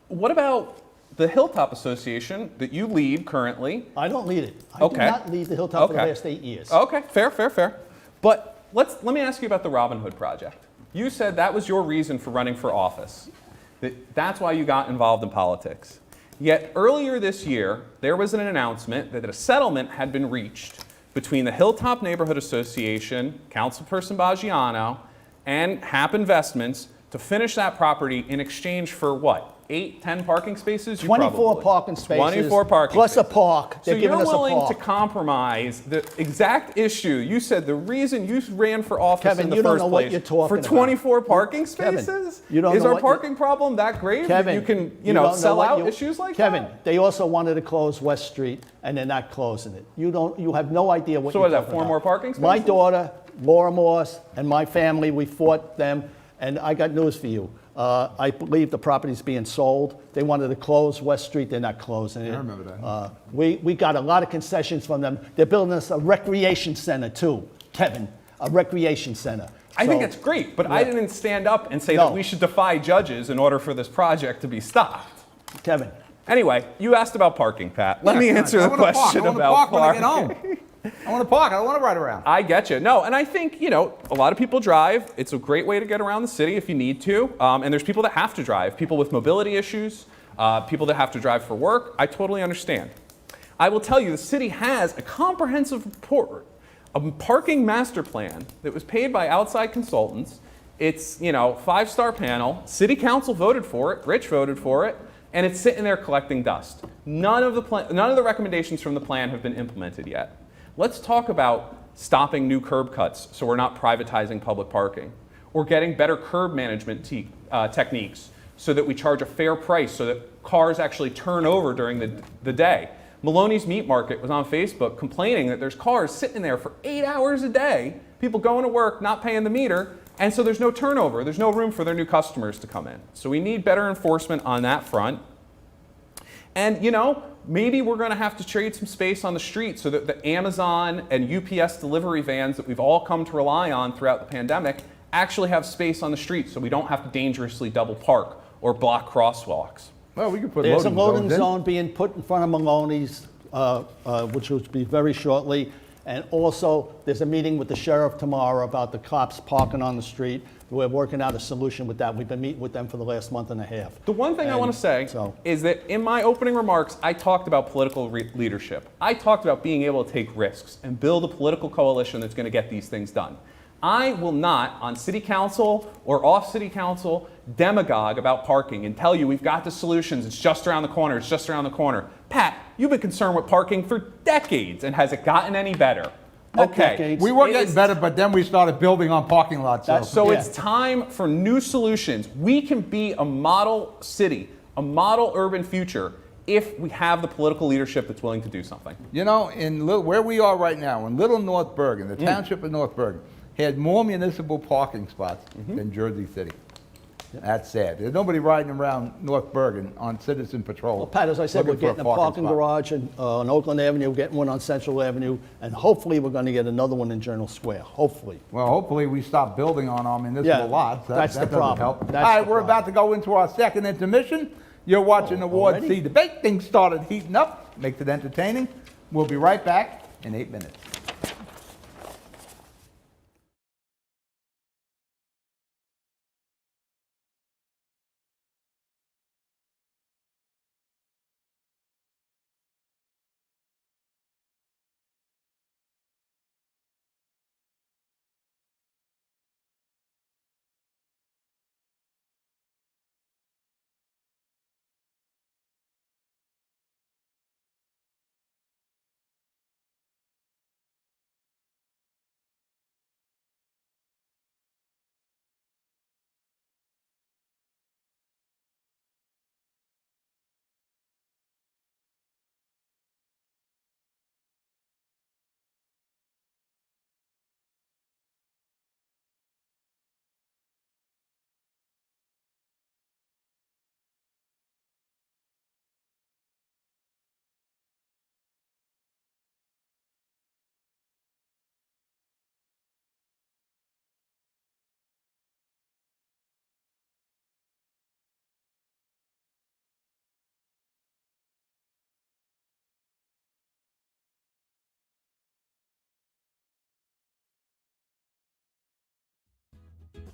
What about the Hilltop Association that you lead currently? I don't lead it. I do not lead the Hilltop for the last 8 years. Okay, fair. But let me ask you about the Robin Hood project. You said that was your reason for running for office. That's why you got involved in politics. Yet earlier this year, there was an announcement that a settlement had been reached between the Hilltop Neighborhood Association, Councilperson Boggiano, and HAP Investments to finish that property in exchange for what? 8, 10 parking spaces? You 24 probably- parking spaces. 24 parking plus spaces. a park. So They're giving you're us a willing to park. compromise the exact issue. You said the reason you ran for office Kevin, in the you don't first know what place you're talking for about. 24 parking Kevin, spaces? you don't Is know our what parking problem that grave that Kevin, you can, don't know sell what out you- issues like Kevin, that? they also wanted to close West Street, and they're not closing it. You have no idea what So you're what is that, talking 4 about. more parking My spaces? daughter, Laura Morse, and my family, we fought them, and I got news for you. I believe the property's being sold. They wanted to close West Street, they're not closing it. I remember that. We got a lot of concessions from them. They're building us a recreation center too, Kevin, a recreation center. I think So- it's great, but I Yeah. didn't stand up and say No. that we should defy judges in order for this project to be stopped. Kevin, Anyway, you asked about parking, Pat. Let me answer the question about When I get parking. home. I want to park. I don't want to ride around. I get you. No, and I think, a lot of people drive. It's a great way to get around the city if you need to. And there's people that have to drive, people with mobility issues, people that have to drive for work. I totally understand. I will tell you, the city has a comprehensive report, a parking master plan that was paid by outside consultants. It's, 5-star panel. City council voted for it. Rich voted for it. And it's sitting there collecting dust. None of the recommendations from the plan have been implemented yet. Let's talk about stopping new curb cuts so we're not privatizing public parking, or getting better curb management techniques so that we charge a fair price so that cars actually turn over during the day. Maloney's Meat Market was on Facebook complaining that there's cars sitting there for 8 hours a day, people going to work, not paying the meter, and so there's no turnover. There's no room for their new customers to come in. So we need better enforcement on that front. And, maybe we're going to have to trade some space on the street so that the Amazon and UPS delivery vans that we've all come to rely on throughout the pandemic actually have space on the street so we don't have to dangerously double park or block crosswalks. Well, we could put there's a loading loading zones in. zone being put in front of Maloney's, which will be very shortly. And also, there's a meeting with the sheriff tomorrow about the cops parking on the street. We're working out a solution with that. We've been meeting with them for the last month and a half. The one thing I want to say is that in my opening remarks, I talked about political leadership. I talked about being able to take risks and build a political coalition that's going to get these things done. I will not, on city council or off city council, demagogue about parking and tell you we've got the solutions, it's just around the corner, it's just around the corner. Pat, you've been concerned with parking for decades, and has it gotten any better? Not Okay. decades. We were It getting is- better, but then we started building on parking lots. So Yeah. it's time for new solutions. We can be a model city, a model urban future, if we have the political leadership that's willing to do something. Where we are right now, in Little North Bergen, the township of North Bergen, had more municipal parking spots than Jersey City. That's sad. There's nobody riding around North Bergen on citizen patrol. Well, Pat, as I said, we're looking for getting a parking spot. garage on Oakland Avenue, we're getting one on Central Avenue, and hopefully we're going to get another one in Journal Square. Hopefully. Well, hopefully we stop building on our municipal Yeah, lots. that's the doesn't problem. help. That's All right, the we're problem. about to go into our second intermission. You're watching the Ward already? C debate. Things started heating up. Makes it entertaining. We'll be right back in 8 minutes.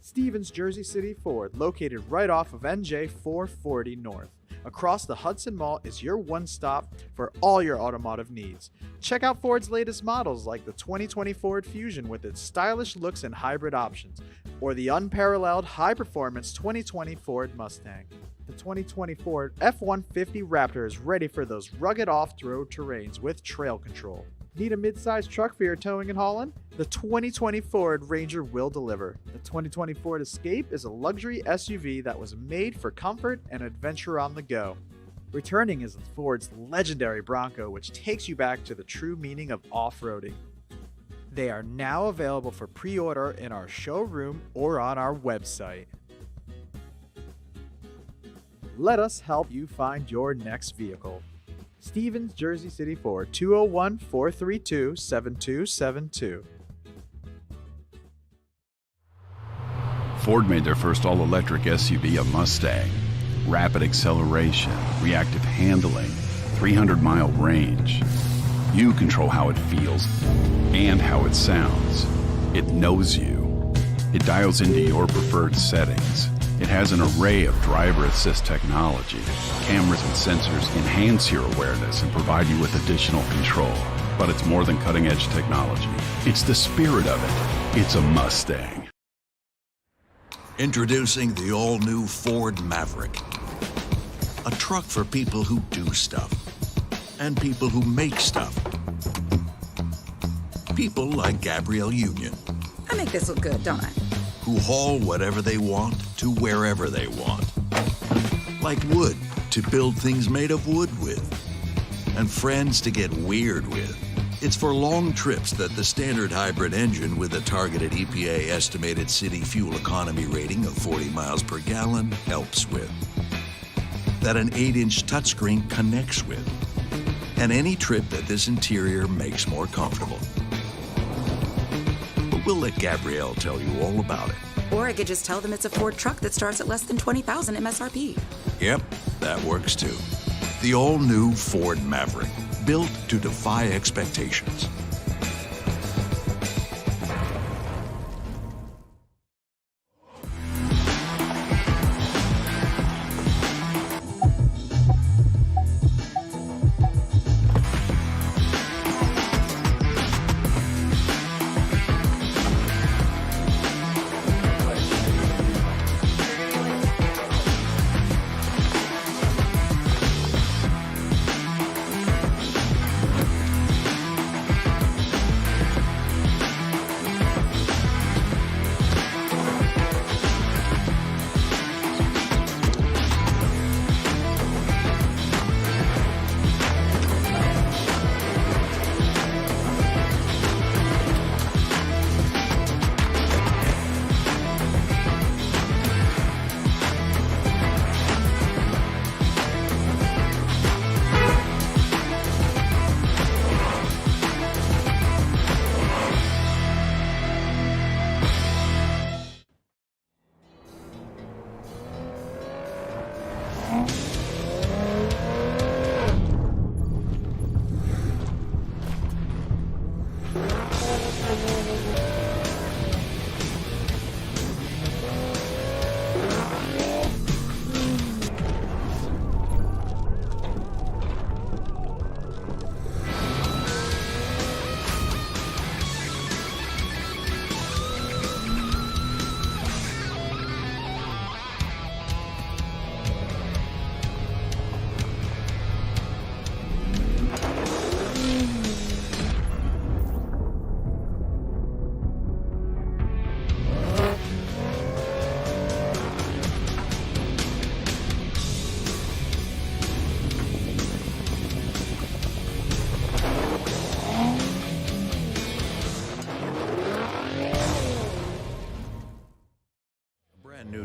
Stevens Jersey City Ford, located right off of NJ 440 North. Across the Hudson Mall is your one stop for all your automotive needs. Check out Ford's latest models like the 2020 Ford Fusion with its stylish looks and hybrid options, or the unparalleled high-performance 2020 Ford Mustang. The 2020 Ford F-150 Raptor is ready for those rugged off-road terrains with trail control. Need a mid-sized truck for your towing and hauling? The 2020 Ford Ranger will deliver. The 2020 Ford Escape is a luxury SUV that was made for comfort and adventure on the go. Returning is Ford's legendary Bronco, which takes you back to the true meaning of off-roading. They are now available for pre-order in our showroom or on our website. Let us help you find your next vehicle. Stevens Jersey City Ford, 201-432-7272. Ford made their first all-electric SUV a Mustang. Rapid acceleration, reactive handling, 300-mile range. You control how it feels and how it sounds. It knows you. It dials into your preferred settings. It has an array of driver assist technology. Cameras and sensors enhance your awareness and provide you with additional control. But it's more than cutting-edge technology. It's the spirit of it. It's a Mustang. Introducing the all-new Ford Maverick. A truck for people who do stuff. And people who make stuff. People like Gabrielle Union, I make this look good, don't I? who haul whatever they want to wherever they want. Like wood to build things made of wood with. And friends to get weird with. It's for long trips that the standard hybrid engine with a targeted EPA estimated city fuel economy rating of 40 miles per gallon helps with. That an 8-inch touchscreen connects with. And any trip that this interior makes more comfortable. But we'll let Gabrielle tell you all about it. Or I could just tell them it's a Ford truck that starts at less than $20,000 MSRP. Yep, that works too. The all-new Ford Maverick, built to defy expectations.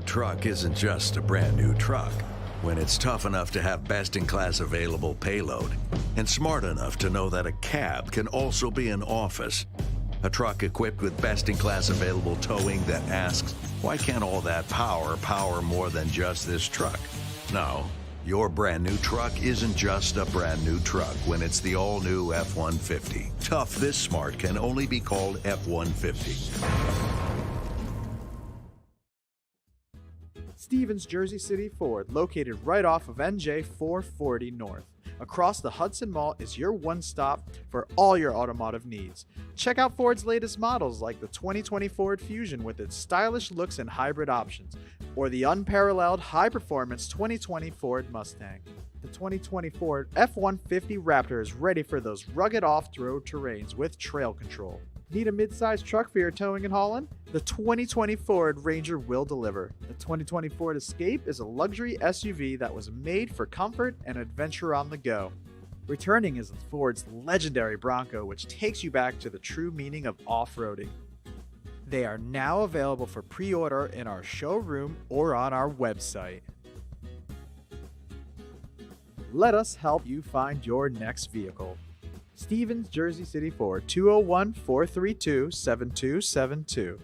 Truck isn't just a brand new truck when it's tough enough to have best-in-class available payload and smart enough to know that a cab can also be an office. A truck equipped with best-in-class available towing that asks, why can't all that power more than just this truck? No, your brand new truck isn't just a brand new truck when it's the all-new F-150. Tough this smart can only be called F-150. Stevens Jersey City Ford, located right off of NJ 440 North. Across the Hudson Mall is your one stop for all your automotive needs. Check out Ford's latest models like the 2020 Ford Fusion with its stylish looks and hybrid options, or the unparalleled high-performance 2020 Ford Mustang. The 2020 Ford F-150 Raptor is ready for those rugged off-road terrains with trail control. Need a mid-sized truck for your towing and hauling? The 2020 Ford Ranger will deliver. The 2020 Ford Escape is a luxury SUV that was made for comfort and adventure on the go. Returning is Ford's legendary Bronco, which takes you back to the true meaning of off-roading. They are now available for pre-order in our showroom or on our website. Let us help you find your next vehicle. Stevens Jersey City Ford, 201-432-7272.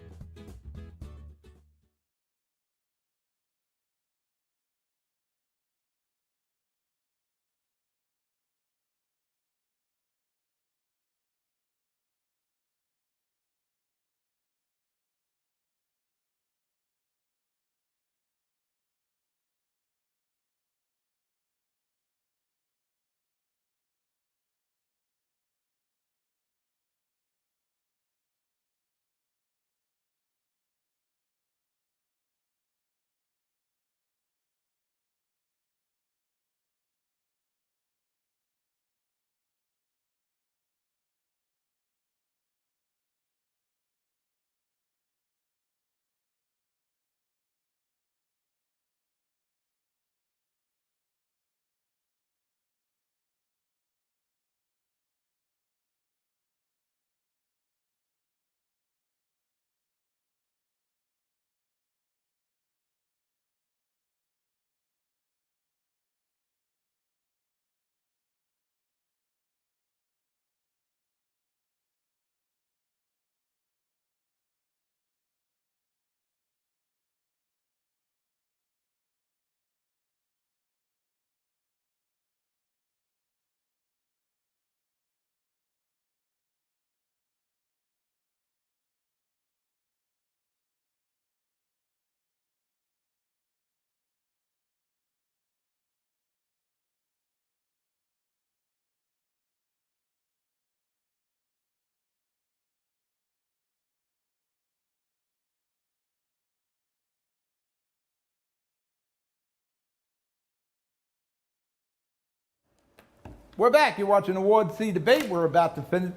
We're back. You're watching Award C Debate. We're about to finish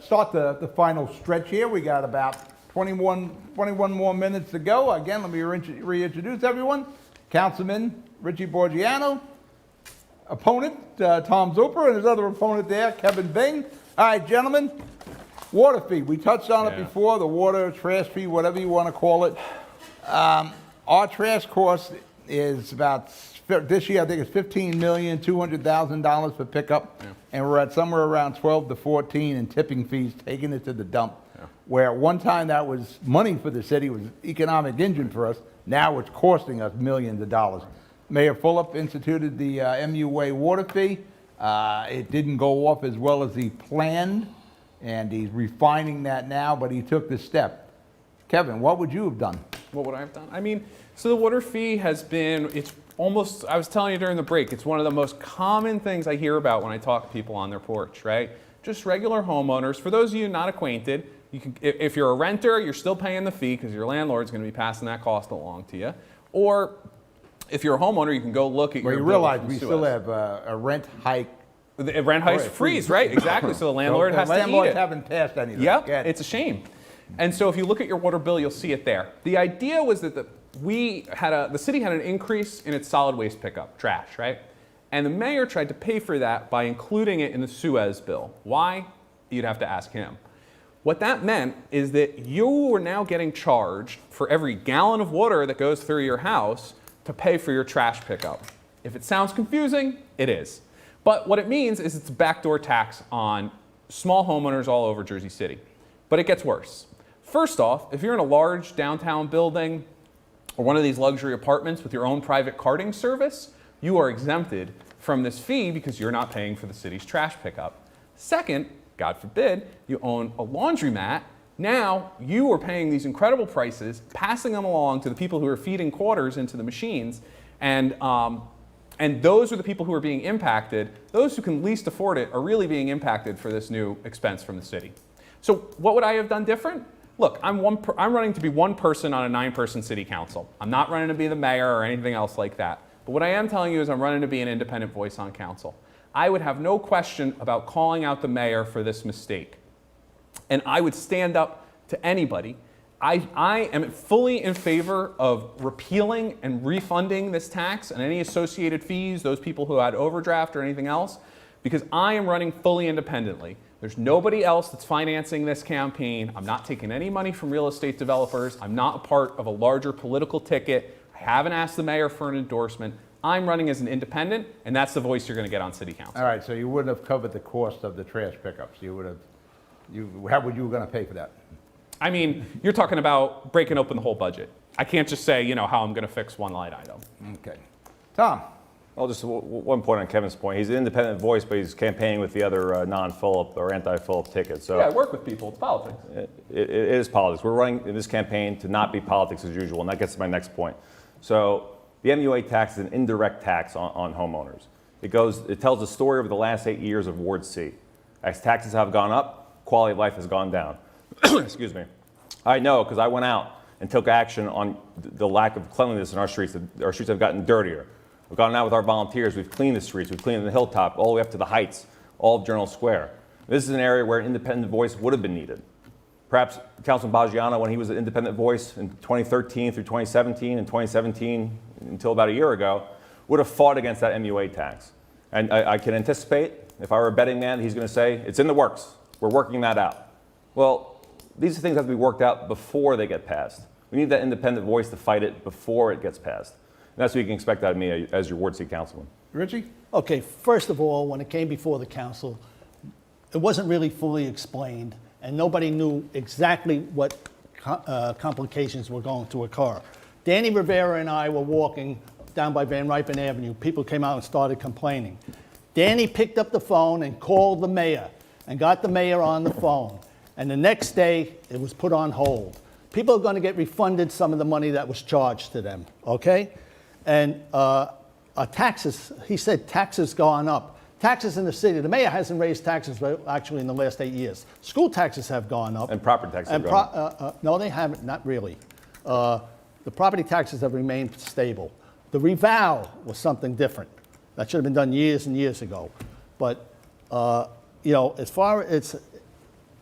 start the final stretch here. We got about 21 more minutes to go. Again, let me reintroduce everyone. Councilman Richie Boggiano, opponent Tom Zuppa, and his other opponent there, Kevin Bing. All right, gentlemen, water fee. We touched on it before, the water, trash fee, whatever you want to call it. Our trash cost is about, this year I think it's $15,200,000 for pickup, and we're at somewhere around 12 to 14 in tipping fees, taking it to the dump. Where at one time that was money for the city, was economic engine for us. Now it's costing us millions of dollars. Mayor Fulop instituted the MUA water fee. It didn't go off as well as he planned, and he's refining that now, but he took the step. Kevin, what would you have done? What would I have done? I mean, so the water fee has been, it's almost, I was telling you during the break, it's one of the most common things I hear about when I talk to people on their porch, right? Just regular homeowners. For those of you not acquainted, you can, if you're a renter, you're still paying the fee because your landlord's going to be passing that cost along to you. Or if you're a homeowner, you can go look at your bill. You realize we still have a rent hike. The rent hikes freeze, right? Exactly. So the landlord has to eat it. Landlords haven't passed anything. Yep, it's a shame. And so if you look at your water bill, you'll see it there. The idea was that the city had an increase in its solid waste pickup, trash, right? And the mayor tried to pay for that by including it in the Suez bill. Why? You'd have to ask him. What that meant is that you were now getting charged for every gallon of water that goes through your house to pay for your trash pickup. If it sounds confusing, it is. But what it means is it's a backdoor tax on small homeowners all over Jersey City. But it gets worse. First off, if you're in a large downtown building or one of these luxury apartments with your own private carting service, you are exempted from this fee because you're not paying for the city's trash pickup. Second, God forbid, you own a laundromat Now you are paying these incredible prices, passing them along to the people who are feeding quarters into the machines, and those are the people who are being impacted. Those who can least afford it are really being impacted for this new expense from the city. So what would I have done different? Look, I'm running to be one person on a 9-person city council. I'm not running to be the mayor or anything else like that. But what I am telling you is I'm running to be an independent voice on council. I would have no question about calling out the mayor for this mistake. And I would stand up to anybody. I am fully in favor of repealing and refunding this tax and any associated fees, those people who had overdraft or anything else, because I am running fully independently. There's nobody else that's financing this campaign. I'm not taking any money from real estate developers. I'm not a part of a larger political ticket. I haven't asked the mayor for an endorsement. I'm running as an independent, and that's the voice you're going to get on city council. All right, so you wouldn't have covered the cost of the trash pickups. You would have, how would you going to pay for that? I mean, you're talking about breaking open the whole budget. I can't just say, how I'm going to fix one line item. Okay. Tom? Well, just one point on Kevin's point. He's an independent voice, but he's campaigning with the other non-Philip or anti-Philip tickets. So Yeah, I work with people. It's politics. it is politics. We're running in this campaign to not be politics as usual, and that gets to my next point. So the MUA tax is an indirect tax on homeowners. It tells the story over the last 8 years of Ward C. As taxes have gone up, quality of life has gone down. Excuse me. I know because I went out and took action on the lack of cleanliness in our streets. Our streets have gotten dirtier. We've gone out with our volunteers. We've cleaned the streets. We've cleaned the hilltop all the way up to the heights, all of Journal Square. This is an area where an independent voice would have been needed. Perhaps Councilman Boggiano, when he was an independent voice in 2013 through 2017 and 2017 until about a year ago, would have fought against that MUA tax. And I can anticipate, if I were a betting man, he's going to say, it's in the works. We're working that out. Well, these things have to be worked out before they get passed. We need that independent voice to fight it before it gets passed. And that's what you can expect out of me as your Ward C councilman. Richie? Okay, first of all, when it came before the council, it wasn't really fully explained, and nobody knew exactly what complications were going to occur. Danny Rivera and I were walking down by Van Ripen Avenue. People came out and started complaining. Danny picked up the phone and called the mayor and got the mayor on the phone. And the next day, it was put on hold. People are going to get refunded some of the money that was charged to them, okay? And taxes, he said taxes gone up. Taxes in the city, the mayor hasn't raised taxes actually in the last 8 years. School taxes have gone up. And property taxes have gone up. No, they haven't, not really. The property taxes have remained stable. The revow was something different. That should have been done years and years ago. But, as far as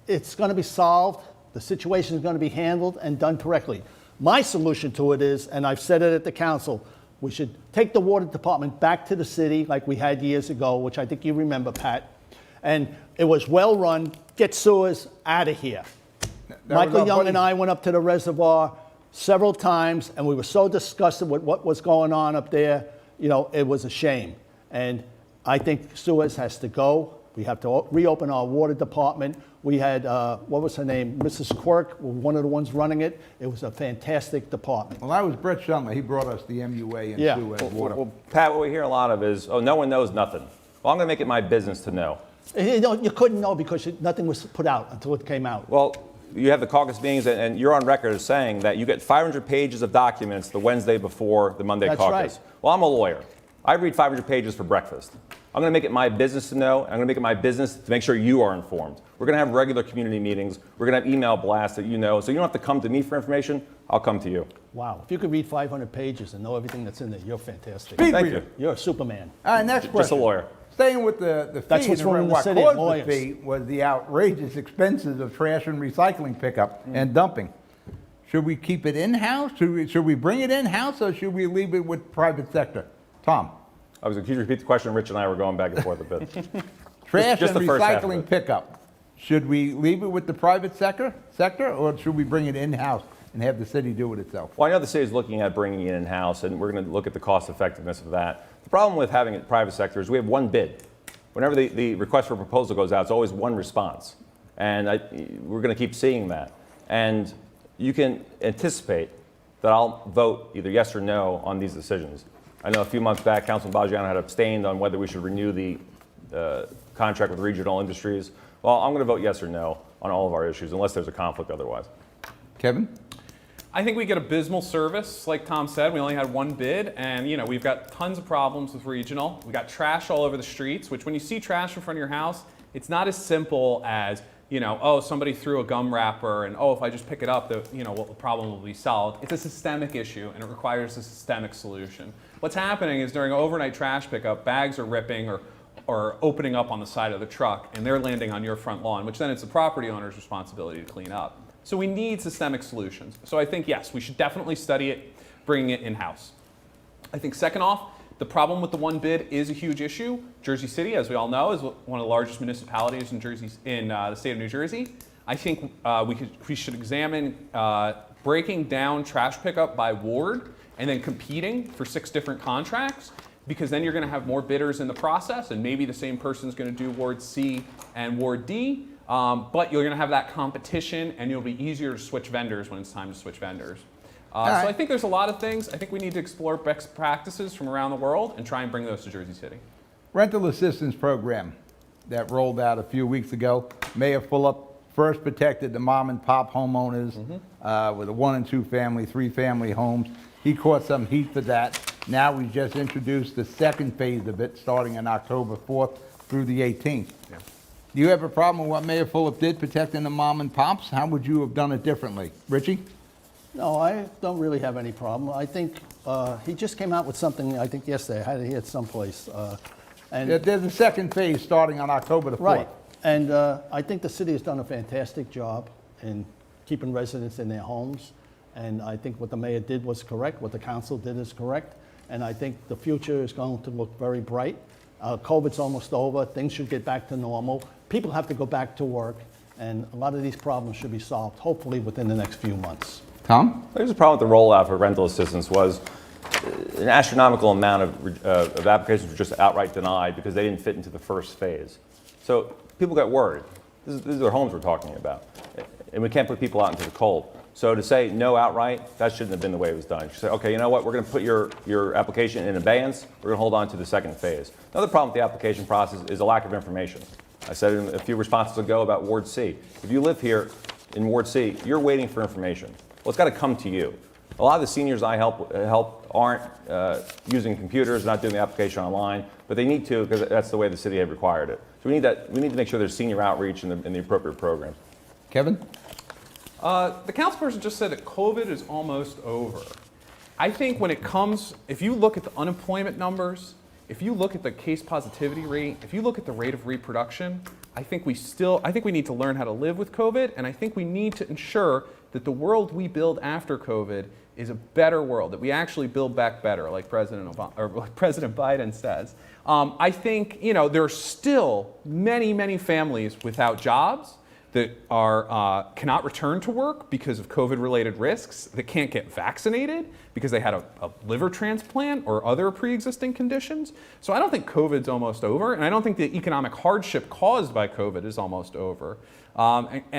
it's going to be solved, the situation is going to be handled and done correctly. My solution to it is, and I've said it at the council, we should take the water department back to the city like we had years ago, which I think you remember, Pat. And it was well run. Get sewers out of here. Michael Young and I went up to the reservoir several times, and we were so disgusted with what was going on up there. It was a shame. And I think sewers has to go. We have to reopen our water department. We had, what was her name? Mrs. Quirk, one of the ones running it. It was a fantastic department. Well, that was Brett Shumler. He brought us the MUA and Yeah. sewer and water. Well, Pat, what we hear a lot of is, oh, no one knows nothing. Well, I'm going to make it my business to know. You couldn't know because nothing was put out until it came out. Well, you have the caucus meetings, and you're on record as saying that you get 500 pages of documents the Wednesday before the Monday That's caucus. right. Well, I'm a lawyer. I read 500 pages for breakfast. I'm going to make it my business to know. I'm going to make it my business to make sure you are informed. We're going to have regular community meetings. We're going to have email blasts that you know. So you don't have to come to me for information. I'll come to you. Wow. If you could read 500 pages and know everything that's in there, you're fantastic. Speed Thank reader. you. You're a Superman. All right, next question. Just a lawyer. Staying with the fee, That's what's wrong in the what city, caused lawyers. the fee was the outrageous expenses of trash and recycling pickup and dumping. Should we keep it in-house? Should we bring it in-house, or should we leave it with private sector? Tom? Could you repeat the question? Rich and I were going back and forth a bit. Trash Just and the first half of recycling it. pickup. Should we leave it with the private sector, or should we bring it in-house and have the city do it itself? Well, I know the city is looking at bringing it in-house, and we're going to look at the cost effectiveness of that. The problem with having it private sector is we have one bid. Whenever the request for proposal goes out, it's always one response. And we're going to keep seeing that. And you can anticipate that I'll vote either yes or no on these decisions. I know a few months back, Councilman Boggiano had abstained on whether we should renew the contract with regional industries. Well, I'm going to vote yes or no on all of our issues, unless there's a conflict otherwise. Kevin? I think we get abysmal service. Like Tom said, we only had one bid, and we've got tons of problems with regional. We got trash all over the streets, which when you see trash in front of your house, it's not as simple as, oh, somebody threw a gum wrapper, and if I just pick it up, the problem will be solved. It's a systemic issue, and it requires a systemic solution. What's happening is during overnight trash pickup, bags are ripping or opening up on the side of the truck, and they're landing on your front lawn, which then it's the property owner's responsibility to clean up. So we need systemic solutions. So I think, yes, we should definitely study it, bringing it in-house. I think second off, the problem with the one bid is a huge issue. Jersey City, as we all know, is one of the largest municipalities in the state of New Jersey. I think we should examine breaking down trash pickup by ward and then competing for 6 different contracts, because then you're going to have more bidders in the process, and maybe the same person's going to do Ward C and Ward D. But you're going to have that competition, and it'll be easier to switch vendors when it's time to switch vendors. So I think there's a lot of things. I think we need to explore best practices from around the world and try and bring those to Jersey City. Rental assistance program that rolled out a few weeks ago. Mayor Fulop first protected the mom and pop homeowners with a 1 and 2 family, 3 family homes. He caught some heat for that. Now we just introduced the second phase of it, starting on October 4th through the 18th. Yeah. Do you have a problem with what Mayor Fulop did, protecting the mom and pops? How would you have done it differently? Richie? No, I don't really have any problem. I think he just came out with something, I think yesterday, I had it here someplace. There's a second phase starting on October the 4th. Right, and I think the city has done a fantastic job in keeping residents in their homes. And I think what the mayor did was correct, what the council did is correct. And I think the future is going to look very bright. COVID's almost over, things should get back to normal. People have to go back to work, and a lot of these problems should be solved, hopefully within the next few months. Tom? There's a problem with the rollout for rental assistance was an astronomical amount of applications were just outright denied because they didn't fit into the first phase. So people got worried. These are homes we're talking about. And we can't put people out into the cold. So to say no outright, that shouldn't have been the way it was done. You say, okay, you know what, we're going to put your application in abeyance. We're going to hold on to the second phase. Another problem with the application process is a lack of information. I said in a few responses ago about Ward C. If you live here in Ward C, you're waiting for information. Well, it's got to come to you. A lot of the seniors I help aren't using computers, not doing the application online, but they need to because that's the way the city had required it. So we need to make sure there's senior outreach in the appropriate programs. Kevin? The councilperson just said that COVID is almost over. I think when it comes, if you look at the unemployment numbers, if you look at the case positivity rate, if you look at the rate of reproduction, I think we need to learn how to live with COVID, and I think we need to ensure that the world we build after COVID is a better world, that we actually build back better, like President Biden says. I think there are still many, many families without jobs that cannot return to work because of COVID-related risks, that can't get vaccinated because they had a liver transplant or other pre-existing conditions. So I don't think COVID's almost over, and I don't think the economic hardship caused by COVID is almost over. And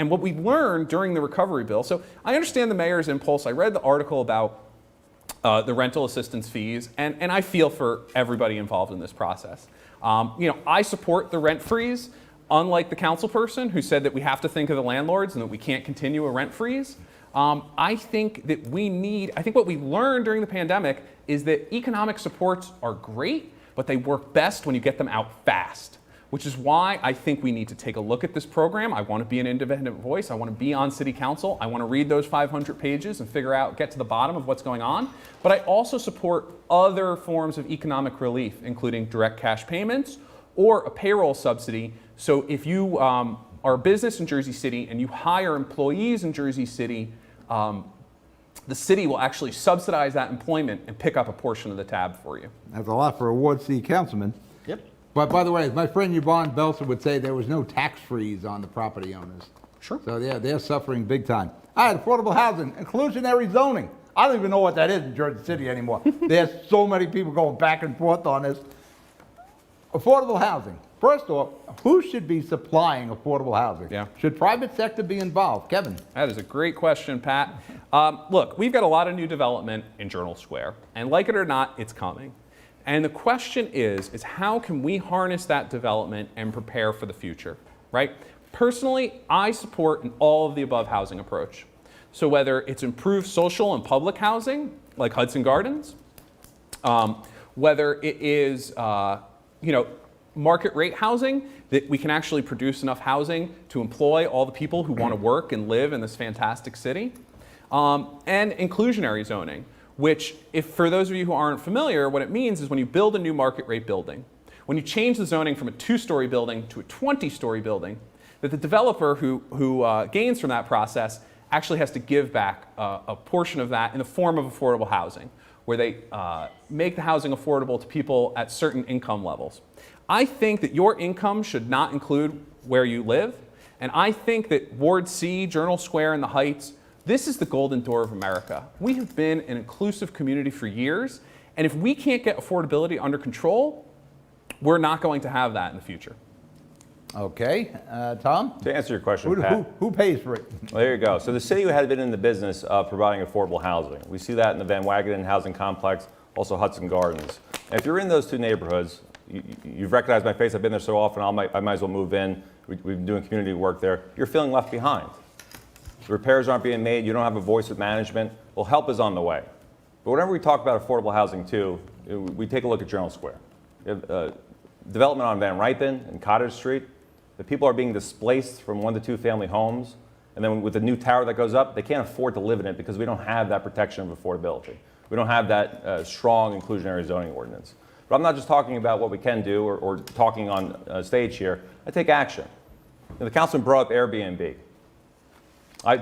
what we learned during the recovery bill, so I understand the mayor's impulse. I read the article about the rental assistance fees, and I feel for everybody involved in this process. I support the rent freeze, unlike the council person who said that we have to think of the landlords and that we can't continue a rent freeze. I think what we learned during the pandemic is that economic supports are great, but they work best when you get them out fast, which is why I think we need to take a look at this program. I want to be an independent voice. I want to be on city council. I want to read those 500 pages and get to the bottom of what's going on. But I also support other forms of economic relief, including direct cash payments or a payroll subsidy. So if you are a business in Jersey City and you hire employees in Jersey City, the city will actually subsidize that employment and pick up a portion of the tab for you. That's a lot for a Ward C councilman. Yep. But by the way, as my friend Yvonne Belser would say, there was no tax freeze on the property owners. Sure. So they're suffering big time. All right, affordable housing, inclusionary zoning. I don't even know what that is in Jersey City anymore. There's so many people going back and forth on this. Affordable housing. First off, who should be supplying affordable housing? Yeah. Should private sector be involved? Kevin? That is a great question, Pat. Look, we've got a lot of new development in Journal Square, and like it or not, it's coming. And the question is how can we harness that development and prepare for the future, right? Personally, I support an all of the above housing approach. So whether it's improved social and public housing, like Hudson Gardens, whether it is, market rate housing, that we can actually produce enough housing to employ all the people who want to work and live in this fantastic city, and inclusionary zoning, which, if for those of you who aren't familiar, what it means is when you build a new market rate building, when you change the zoning from a 2-story building to a 20-story building, that the developer who gains from that process actually has to give back a portion of that in the form of affordable housing, where they make the housing affordable to people at certain income levels. I think that your income should not include where you live, and I think that Ward C, Journal Square, and the Heights, this is the golden door of America. We have been an inclusive community for years, and if we can't get affordability under control, we're not going to have that in the future. Okay, Tom? To answer your question, Pat. Who pays for it? Well, there you go. So the city had been in the business of providing affordable housing. We see that in the Van Wagenen housing complex, also Hudson Gardens. And if you're in those two neighborhoods, you've recognized my face. I've been there so often, I might as well move in. We've been doing community work there. You're feeling left behind. The repairs aren't being made. You don't have a voice with management. Well, help is on the way. But whenever we talk about affordable housing, too, we take a look at Journal Square. You have, development on Van Ripen and Cottage Street. The people are being displaced from 1 to 2 family homes. And then with the new tower that goes up, they can't afford to live in it because we don't have that protection of affordability. We don't have that strong inclusionary zoning ordinance. But I'm not just talking about what we can do or talking on stage here. I take action. The councilman brought up Airbnb.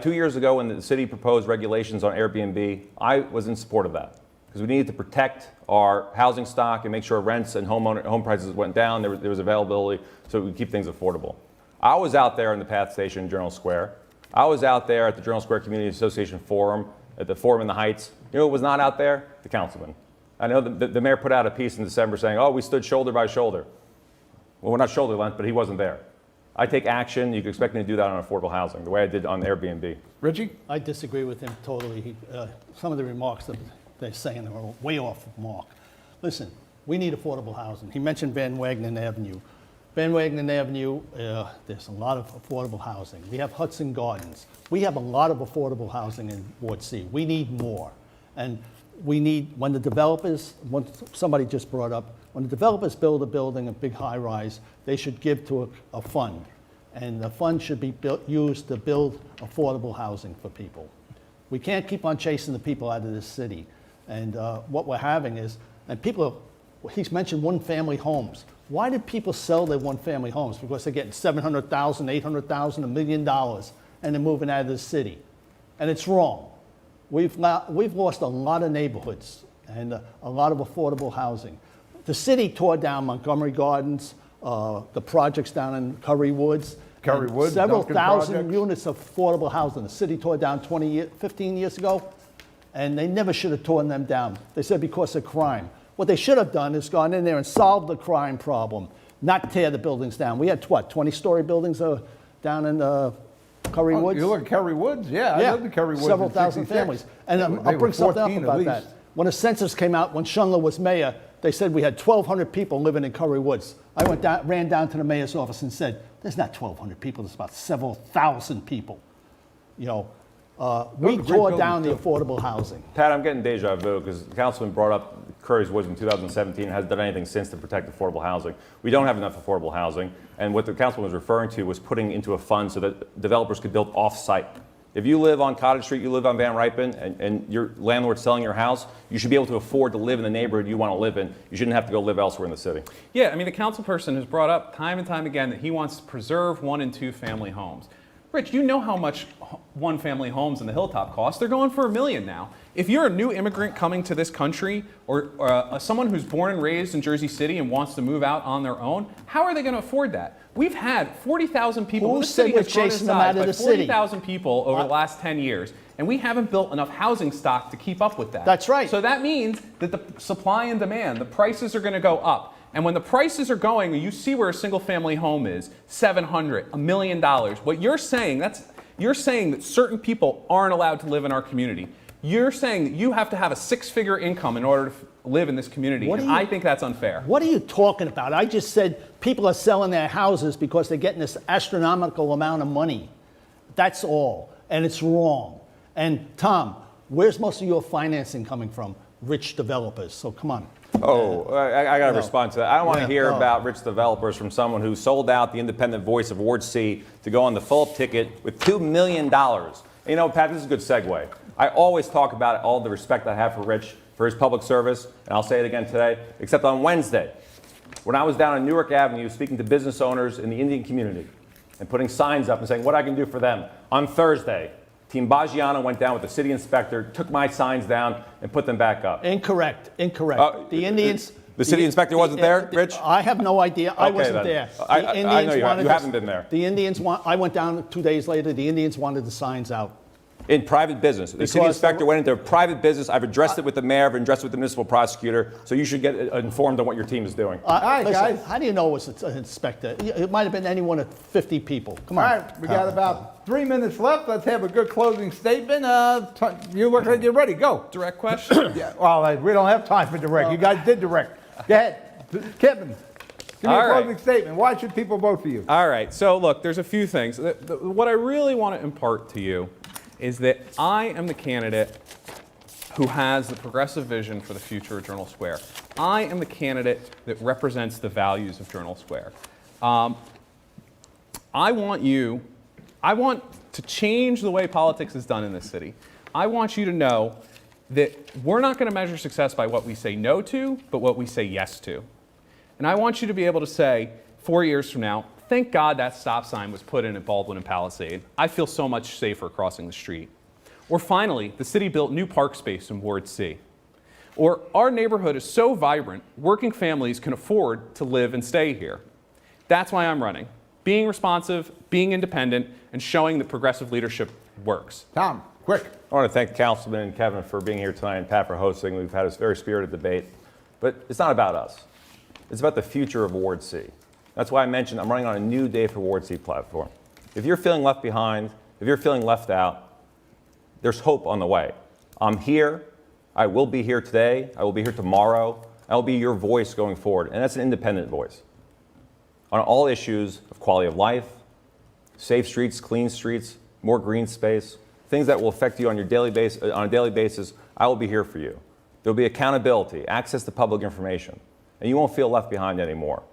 2 years ago, when the city proposed regulations on Airbnb, I was in support of that because we needed to protect our housing stock and make sure rents and home prices went down. There was availability so we could keep things affordable. I was out there in the Path Station in Journal Square. I was out there at the Journal Square Community Association Forum, at the Forum in the Heights. You know who was not out there? The councilman. I know the mayor put out a piece in December saying, oh, we stood shoulder by shoulder. Well, we're not shoulder length, but he wasn't there. I take action. You can expect me to do that on affordable housing, the way I did on Airbnb. Richie? I disagree with him totally. Some of the remarks that they're saying are way off mark. Listen, we need affordable housing. He mentioned Van Wagenen Avenue. Van Wagenen Avenue, there's a lot of affordable housing. We have Hudson Gardens. We have a lot of affordable housing in Ward C. We need more. And we need, when the developers, somebody just brought up, when the developers build a building, a big high-rise, they should give to a fund. And the fund should be used to build affordable housing for people. We can't keep on chasing the people out of this city. And what we're having is, and people, he's mentioned one-family homes. Why did people sell their one-family homes? Because they're getting $700,000, $800,000, $1 million, and they're moving out of the city. And it's wrong. We've lost a lot of neighborhoods and a lot of affordable housing. The city tore down Montgomery Gardens, the projects down in Curry Woods. Several Duncan thousand projects. units of affordable housing. The city tore down 15 years ago, and they never should have torn them down. They said because of crime. What they should have done is gone in there and solved the crime problem, not tear the buildings down. We had, 20-story buildings down in Curry Woods? You look at Curry Woods? Yeah, I lived in Curry Woods Several in thousand 66. families. And They I'll were bring something up 14 at about least. that. When the census came out, when Schundler was mayor, they said we had 1,200 people living in Curry Woods. I ran down to the mayor's office and said, there's not 1,200 people, there's about several thousand people. You know, we great tore down the buildings, affordable housing. Pat, I'm getting deja vu because the councilman brought up Curry's Woods in 2017 and hasn't done anything since to protect affordable housing. We don't have enough affordable housing, and what the councilman was referring to was putting into a fund so that developers could build off-site. If you live on Cottage Street, you live on Van Ripen, and your landlord's selling your house, you should be able to afford to live in the neighborhood you want to live in. You shouldn't have to go live elsewhere in the city. Yeah, I mean, the council person has brought up time and time again that he wants to preserve 1- and 2-family homes. Rich, you know how much one-family homes in the Hilltop cost. They're going for $1 million now. If you're a new immigrant coming to this country or someone who's born and raised in Jersey City and wants to move out on their own, how are they going to afford that? We've had 40,000 people. Who This said city we're has grown in chasing them out size of by the city? 40,000 people over the last 10 years, and we haven't built enough housing stock to keep up with that. That's right. So that means that the supply and demand, the prices are going to go up. And when the prices are going, you see where a single-family home is, $700,000, $1 million. What you're saying, you're saying that certain people aren't allowed to live in our community. You're saying that you have to have a 6-figure income in order to live in this community, What and are you- I think that's unfair. What are you talking about? I just said people are selling their houses because they're getting this astronomical amount of money. That's all. And it's wrong. And Tom, where's most of your financing coming from? Rich developers. So come on. Oh, I got to respond to that. I don't want to Yeah, hear no. about rich developers from someone who sold out the independent voice of Ward C to go on the Phillip ticket with $2 million. And you know, Pat, this is a good segue. I always talk about all the respect I have for Rich, for his public service, and I'll say it again today, except on Wednesday, when I was down on Newark Avenue speaking to business owners in the Indian community and putting signs up and saying what I can do for them. On Thursday, Team Boggiano went down with the city inspector, took my signs down, and put them back up. Incorrect. The Indians. The city inspector wasn't there, Rich? I have no idea. I Okay, wasn't then. there. I The know Indians you wanted haven't been there. The Indians I went down 2 days later. The Indians wanted the signs out. In private business. The city Because- inspector went into a private business. I've addressed it with the mayor, I've addressed it with the municipal prosecutor, so you should get informed on what your team is doing. right, Listen, guys. how do you know it was an inspector? It might have been any one of 50 people. Come All on. right, we got about 3 minutes left. Let's have a good closing statement. You look like you're ready. Go. Direct question? Yeah, well, we don't have time for direct. You guys did direct. Go ahead. Kevin, give me All a right. closing statement. Why should people vote for you? All right, so look, there's a few things. What I really want to impart to you is that I am the candidate who has the progressive vision for the future of Journal Square. I am the candidate that represents the values of Journal Square. I want to change the way politics is done in this city. I want you to know that we're not going to measure success by what we say no to, but what we say yes to. And I want you to be able to say, 4 years from now, thank God that stop sign was put in at Baldwin and Palisade. I feel so much safer crossing the street. Or finally, the city built new park space in Ward C. Or our neighborhood is so vibrant, working families can afford to live and stay here. That's why I'm running. Being responsive, being independent, and showing that progressive leadership works. Tom, quick. I want to thank Councilman and Kevin for being here tonight and Pat for hosting. We've had a very spirited debate. But it's not about us. It's about the future of Ward C. That's why I mentioned I'm running on a new Day for Ward C platform. If you're feeling left behind, if you're feeling left out, there's hope on the way. I'm here. I will be here today. I will be here tomorrow. I will be your voice going forward. And that's an independent voice. On all issues of quality of life, safe streets, clean streets, more green space, things that will affect you on a daily basis, I will be here for you. There'll be accountability, access to public information, and you won't feel left behind anymore.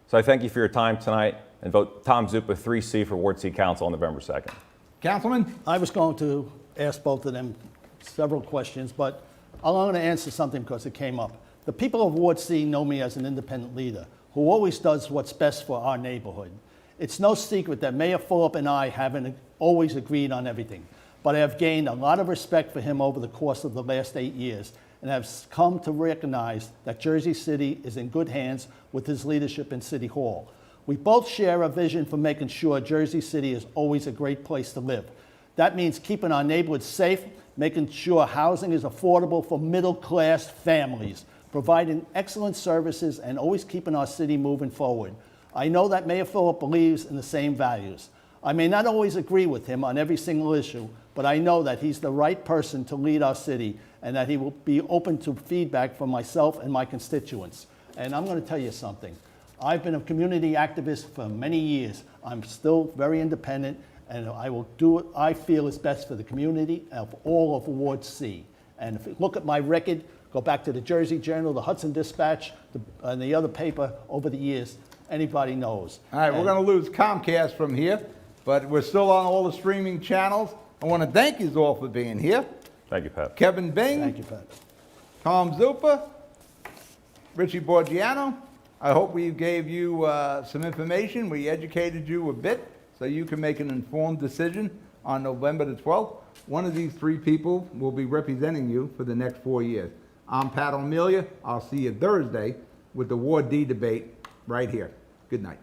So I thank you for your time tonight, and vote Tom Zuppa 3C for Ward C Council on November 2nd. Councilman? I was going to ask both of them several questions, but I'm going to answer something because it came up. The people of Ward C know me as an independent leader who always does what's best for our neighborhood. It's no secret that Mayor Phillip and I haven't always agreed on everything, but I have gained a lot of respect for him over the course of the last 8 years and have come to recognize that Jersey City is in good hands with his leadership in City Hall. We both share a vision for making sure Jersey City is always a great place to live. That means keeping our neighborhoods safe, making sure housing is affordable for middle-class families, providing excellent services, and always keeping our city moving forward. I know that Mayor Phillip believes in the same values. I may not always agree with him on every single issue, but I know that he's the right person to lead our city and that he will be open to feedback from myself and my constituents. And I'm going to tell you something. I've been a community activist for many years. I'm still very independent, and I will do what I feel is best for the community of all of Ward C. And if you look at my record, go back to the Jersey Journal, the Hudson Dispatch, and the other paper over the years, anybody knows. All right, we're going to lose Comcast from here, but we're still on all the streaming channels. I want to thank you all for being here. Thank you, Pat. Kevin Bing, Thank you, Pat. Tom Zuppa, Richie Boggiano. I hope we gave you some information. We educated you a bit so you can make an informed decision on November the 12th. One of these three people will be representing you for the next 4 years. I'm Pat Melia. I'll see you Thursday with the Ward D debate right here. Good night.